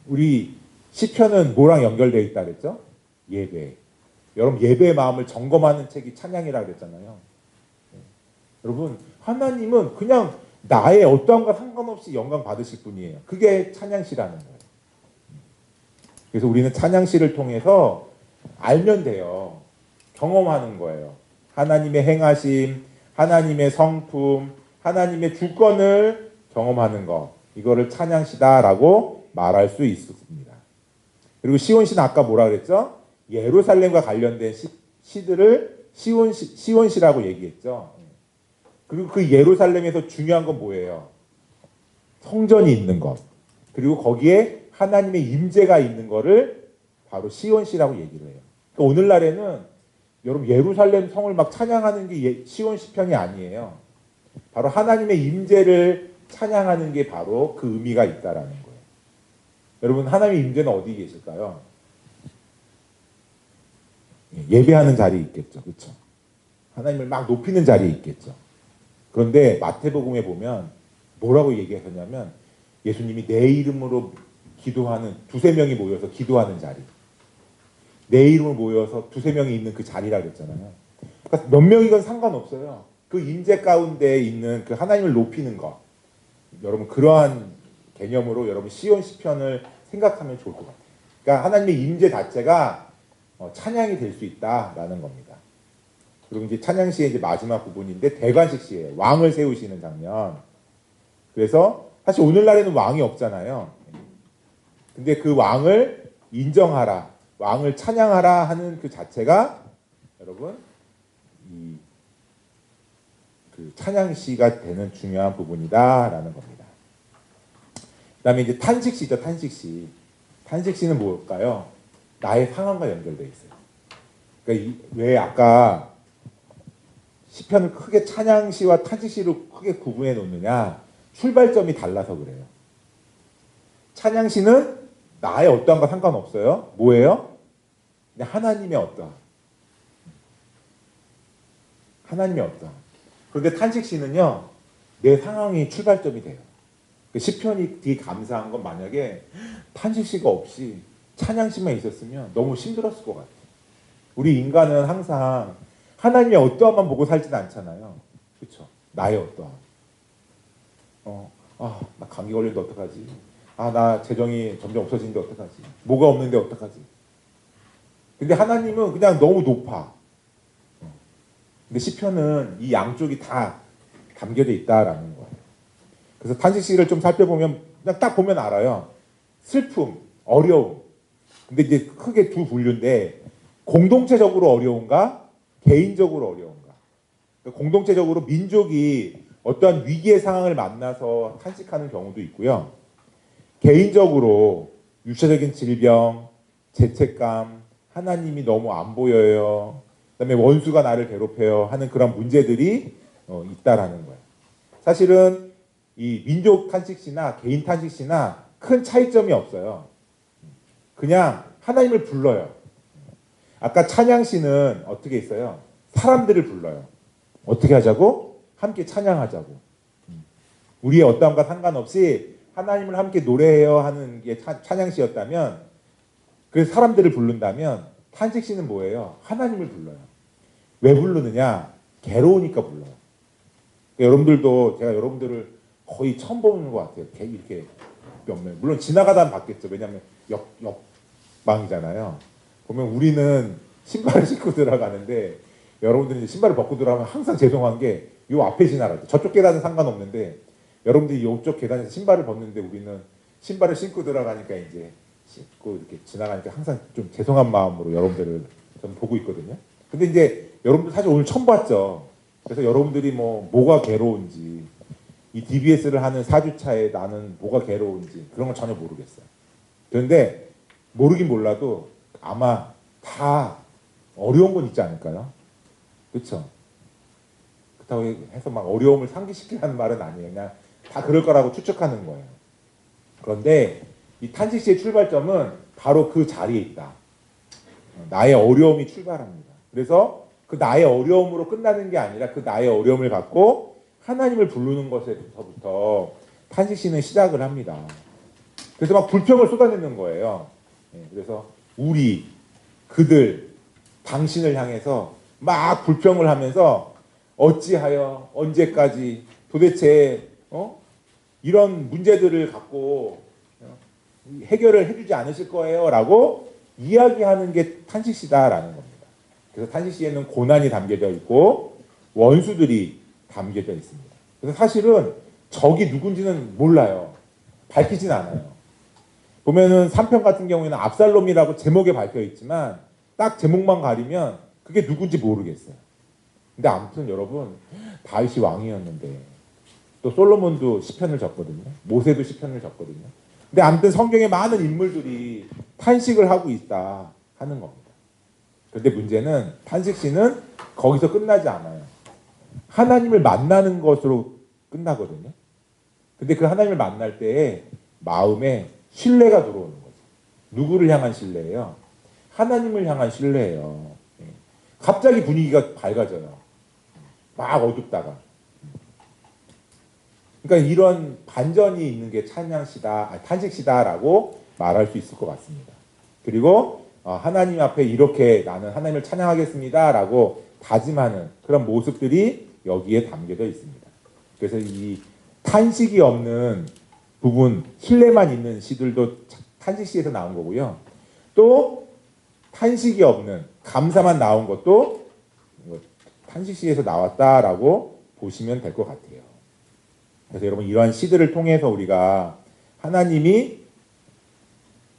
우리 시편은 뭐랑 연결되어 있다 그랬죠? 예배. 여러분 예배의 마음을 점검하는 책이 찬양이라고 그랬잖아요. 여러분 하나님은 그냥 나의 어떠함과 상관없이 영광 받으실 분이에요. 그게 찬양시라는 거예요. 그래서 우리는 찬양시를 통해서 알면 돼요. 경험하는 거예요. 하나님의 행하심, 하나님의 성품, 하나님의 주권을 경험하는 것. 이거를 찬양시다라고 말할 수 있습니다. 그리고 시온시는 아까 뭐라 그랬죠? 예루살렘과 관련된 시들을 시온시라고 얘기했죠. 그리고 그 예루살렘에서 중요한 건 뭐예요? 성전이 있는 것. 그리고 거기에 하나님의 임재가 있는 거를 바로 시온시라고 얘기를 해요. 그러니까 오늘날에는 여러분 예루살렘 성을 막 찬양하는 게 시온시편이 아니에요. 바로 하나님의 임재를 찬양하는 게 바로 그 의미가 있다라는 거예요. 여러분 하나님의 임재는 어디 계실까요? 예배하는 자리에 있겠죠. 그렇죠? 하나님을 막 높이는 자리에 있겠죠. 그런데 마태복음에 보면 뭐라고 얘기하셨냐면 예수님이 내 이름으로 기도하는 두세 명이 모여서 기도하는 자리. 내 이름으로 모여서 두세 명이 있는 그 자리라고 했잖아요. 그러니까 몇 명이건 상관없어요. 그 임재 가운데 있는 그 하나님을 높이는 것. 여러분 그러한 개념으로 여러분 시온 시편을 생각하면 좋을 것 같아요. 그러니까 하나님의 임재 자체가 찬양이 될 수 있다라는 겁니다. 그리고 이제 찬양시의 이제 마지막 부분인데 대관식 시예요. 왕을 세우시는 장면. 그래서 사실 오늘날에는 왕이 없잖아요. 근데 그 왕을 인정하라, 왕을 찬양하라 하는 그 자체가 여러분 그 찬양시가 되는 중요한 부분이다라는 겁니다. 그다음에 이제 탄식시죠, 탄식시. 탄식시는 뭘까요? 나의 상황과 연결되어 있어요. 그러니까 왜 아까 시편을 크게 찬양시와 탄식시로 크게 구분해 놓느냐? 출발점이 달라서 그래요. 찬양시는 나의 어떠함과 상관없어요. 뭐예요? 그냥 하나님의 어떠함. 하나님의 어떠함. 그런데 탄식시는요, 내 상황이 출발점이 돼요. 시편이 되게 감사한 건 만약에 탄식시가 없이 찬양시만 있었으면 너무 힘들었을 것 같아요. 우리 인간은 항상 하나님의 어떠함만 보고 살지는 않잖아요. 그렇죠? 나의 어떠함. 나 감기 걸리는데 어떡하지? 나 재정이 점점 없어지는데 어떡하지? 뭐가 없는데 어떡하지? 근데 하나님은 그냥 너무 높아. 근데 시편은 이 양쪽이 다 담겨져 있다라는 거예요. 그래서 탄식시를 좀 살펴보면 그냥 딱 보면 알아요. 슬픔, 어려움. 근데 이제 크게 두 분류인데 공동체적으로 어려운가? 개인적으로 어려운가? 그러니까 공동체적으로 민족이 어떠한 위기의 상황을 만나서 탄식하는 경우도 있고요. 개인적으로 육체적인 질병, 죄책감, 하나님이 너무 안 보여요. 그다음에 원수가 나를 괴롭혀요 하는 그런 문제들이 있다라는 거예요. 사실은 이 민족 탄식시나 개인 탄식시나 큰 차이점이 없어요. 그냥 하나님을 불러요. 아까 찬양시는 어떻게 있어요? 사람들을 불러요. 어떻게 하자고? 함께 찬양하자고. 우리의 어떠함과 상관없이 하나님을 함께 노래해요 하는 게 찬양시였다면, 그래서 사람들을 부른다면 탄식시는 뭐예요? 하나님을 불러요. 왜 부르느냐? 괴로우니까 불러요. 그러니까 여러분들도 제가 여러분들을 거의 처음 보는 것 같아요. 이렇게 몇 명. 물론 지나가다 봤겠죠. 왜냐하면 옆방이잖아요. 보면 우리는 신발을 신고 들어가는데 여러분들이 이제 신발을 벗고 들어가면 항상 죄송한 게 요 앞에 지나갈 때 저쪽 계단은 상관없는데 여러분들이 요쪽 계단에서 신발을 벗는데 우리는 신발을 신고 들어가니까 이제 신고 이렇게 지나가니까 항상 좀 죄송한 마음으로 여러분들을 저는 보고 있거든요. 근데 이제 여러분들 사실 오늘 처음 봤죠. 그래서 여러분들이 뭐가 괴로운지 이 DBS를 하는 4주차에 나는 뭐가 괴로운지 그런 걸 전혀 모르겠어요. 그런데 모르긴 몰라도 아마 다 어려운 건 있지 않을까요? 그렇죠? 그렇다고 해서 막 어려움을 상기시키라는 말은 아니에요. 그냥 다 그럴 거라고 추측하는 거예요. 그런데 이 탄식시의 출발점은 바로 그 자리에 있다. 나의 어려움이 출발합니다. 그래서 그 나의 어려움으로 끝나는 게 아니라 그 나의 어려움을 갖고 하나님을 부르는 것에서부터 탄식시는 시작을 합니다. 그래서 막 불평을 쏟아내는 거예요. 그래서 우리, 그들, 당신을 향해서 막 불평을 하면서 어찌하여 언제까지 도대체 이런 문제들을 갖고 해결을 해주지 않으실 거예요 라고 이야기하는 게 탄식시다라는 겁니다. 그래서 탄식시에는 고난이 담겨져 있고 원수들이 담겨져 있습니다. 그래서 사실은 적이 누군지는 몰라요. 밝히진 않아요. 보면은 3편 같은 경우에는 압살롬이라고 제목에 밝혀 있지만 딱 제목만 가리면 그게 누군지 모르겠어요. 근데 아무튼 여러분 다윗이 왕이었는데 또 솔로몬도 시편을 적거든요. 모세도 시편을 적거든요. 근데 아무튼 성경에 많은 인물들이 탄식을 하고 있다 하는 겁니다. 그런데 문제는 탄식시는 거기서 끝나지 않아요. 하나님을 만나는 것으로 끝나거든요. 근데 그 하나님을 만날 때에 마음에 신뢰가 들어오는 거죠. 누구를 향한 신뢰예요? 하나님을 향한 신뢰예요. 갑자기 분위기가 밝아져요. 막 어둡다가. 그러니까 이런 반전이 있는 게 탄식시다라고 말할 수 있을 것 같습니다. 그리고 하나님 앞에 이렇게 나는 하나님을 찬양하겠습니다라고 다짐하는 그런 모습들이 여기에 담겨져 있습니다. 그래서 이 탄식이 없는 부분, 신뢰만 있는 시들도 탄식시에서 나온 거고요. 또 탄식이 없는 감사만 나온 것도 탄식시에서 나왔다라고 보시면 될 것 같아요. 그래서 여러분 이러한 시들을 통해서 우리가 하나님이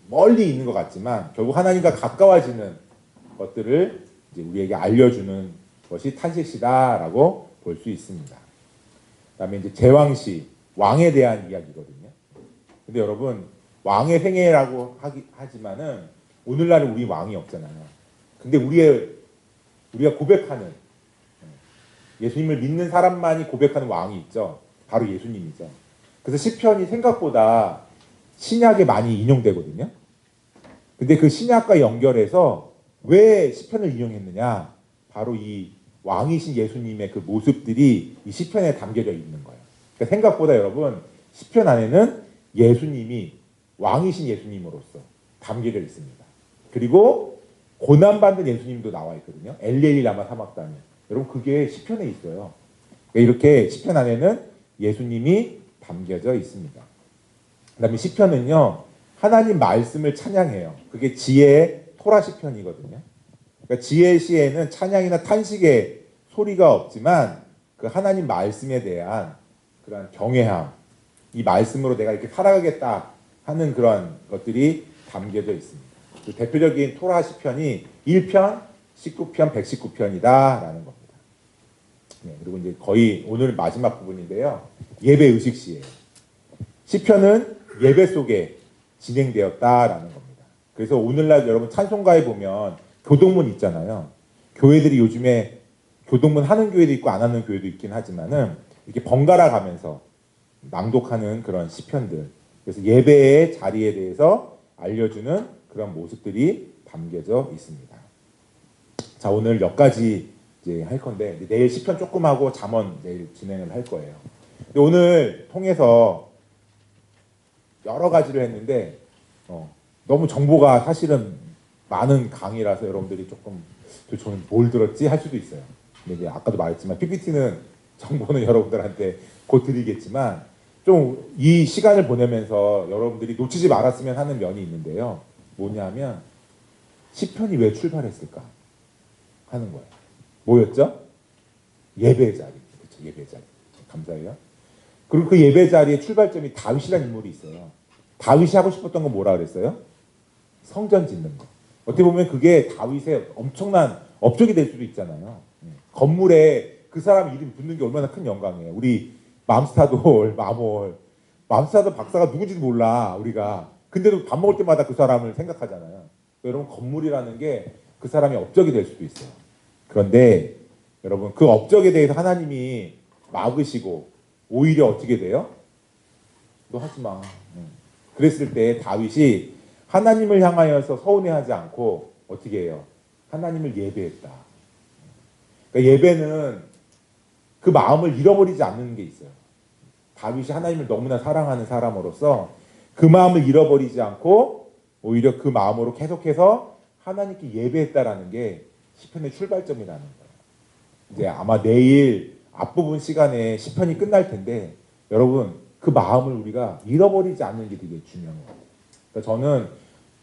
멀리 있는 것 같지만 결국 하나님과 가까워지는 것들을 이제 우리에게 알려주는 것이 탄식시다라고 볼 수 있습니다. 그다음에 이제 제왕시, 왕에 대한 이야기거든요. 근데 여러분 왕의 생애라고 하지만은 오늘날은 우리 왕이 없잖아요. 근데 우리가 고백하는 예수님을 믿는 사람만이 고백하는 왕이 있죠. 바로 예수님이죠. 그래서 시편이 생각보다 신약에 많이 인용되거든요. 근데 그 신약과 연결해서 왜 시편을 인용했느냐? 바로 이 왕이신 예수님의 그 모습들이 이 시편에 담겨져 있는 거예요. 그러니까 생각보다 여러분 시편 안에는 예수님이 왕이신 예수님으로서 담겨져 있습니다. 그리고 고난받는 예수님도 나와 있거든요. 엘리엘리 라마 사막다니. 여러분 그게 시편에 있어요. 그러니까 이렇게 시편 안에는 예수님이 담겨져 있습니다. 그 다음에 시편은요. 하나님 말씀을 찬양해요. 그게 지혜의 토라 시편이거든요. 그러니까 지혜의 시에는 찬양이나 탄식의 소리가 없지만 그 하나님 말씀에 대한 그런 경외함, 이 말씀으로 내가 이렇게 살아가겠다 하는 그런 것들이 담겨져 있습니다. 그 대표적인 토라 시편이 1편, 19편, 119편이다라는 겁니다. 네, 그리고 이제 거의 오늘 마지막 부분인데요. 예배 의식시예요. 시편은 예배 속에 진행되었다라는 겁니다. 그래서 오늘날 여러분 찬송가에 보면 교동문 있잖아요. 교회들이 요즘에 교동문 하는 교회도 있고 안 하는 교회도 있긴 하지만은 이렇게 번갈아 가면서 낭독하는 그런 시편들. 그래서 예배의 자리에 대해서 알려주는 그런 모습들이 담겨져 있습니다. 자, 오늘 몇 가지 이제 할 건데 내일 시편 조금 하고 잠언 내일 진행을 할 거예요. 오늘 통해서 여러 가지를 했는데 너무 정보가 사실은 많은 강의라서 여러분들이 조금 저는 뭘 들었지 할 수도 있어요. 근데 이제 아까도 말했지만 PPT는 정보는 여러분들한테 곧 드리겠지만 좀 이 시간을 보내면서 여러분들이 놓치지 말았으면 하는 면이 있는데요. 뭐냐면 시편이 왜 출발했을까 하는 거예요. 뭐였죠? 예배 자리. 그렇죠. 예배 자리. 감사해요. 그리고 그 예배 자리의 출발점이 다윗이라는 인물이 있어요. 다윗이 하고 싶었던 건 뭐라 그랬어요? 성전 짓는 거. 어떻게 보면 그게 다윗의 엄청난 업적이 될 수도 있잖아요. 건물에 그 사람 이름이 붙는 게 얼마나 큰 영광이에요. 우리 맘스타돌, 맘스타돌 박사가 누군지도 몰라 우리가. 근데도 밥 먹을 때마다 그 사람을 생각하잖아요. 여러분 건물이라는 게 그 사람의 업적이 될 수도 있어요. 그런데 여러분 그 업적에 대해서 하나님이 막으시고 오히려 어떻게 돼요? 너 하지 마. 그랬을 때 다윗이 하나님을 향하여서 서운해하지 않고 어떻게 해요? 하나님을 예배했다. 그러니까 예배는 그 마음을 잃어버리지 않는 게 있어요. 다윗이 하나님을 너무나 사랑하는 사람으로서 그 마음을 잃어버리지 않고 오히려 그 마음으로 계속해서 하나님께 예배했다라는 게 시편의 출발점이라는 거예요. 이제 아마 내일 앞부분 시간에 시편이 끝날 텐데 여러분 그 마음을 우리가 잃어버리지 않는 게 되게 중요한 거예요. 그러니까 저는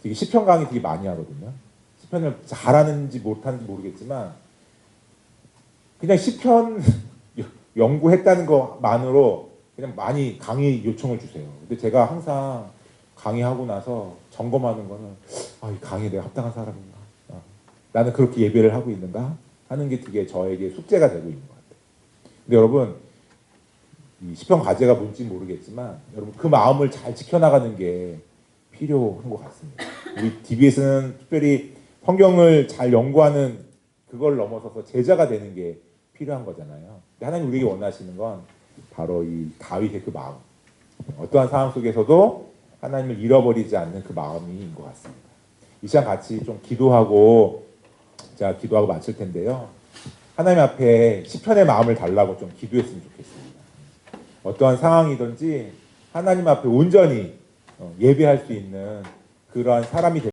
되게 시편 강의 되게 많이 하거든요. 시편을 잘하는지 못하는지 모르겠지만 그냥 시편 연구했다는 것만으로 그냥 많이 강의 요청을 주세요. 근데 제가 항상 강의하고 나서 점검하는 거는 이 강의에 내가 합당한 사람인가? 나는 그렇게 예배를 하고 있는가? 하는 게 되게 저에게 숙제가 되고 있는 것 같아요. 근데 여러분 이 시편 과제가 뭔지 모르겠지만 여러분 그 마음을 잘 지켜나가는 게 필요한 것 같습니다. 우리 DBS는 특별히 성경을 잘 연구하는 그걸 넘어서서 제자가 되는 게 필요한 거잖아요. 하나님 우리에게 원하시는 건 바로 이 다윗의 그 마음. 어떠한 상황 속에서도 하나님을 잃어버리지 않는 그 마음인 것 같습니다. 이 시간 같이 좀 기도하고 제가 기도하고 마칠 텐데요. 하나님 앞에 시편의 마음을 달라고 좀 기도했으면 좋겠습니다. 어떠한 상황이든지 하나님 앞에 온전히 예배할 수 있는 그러한 사람이 될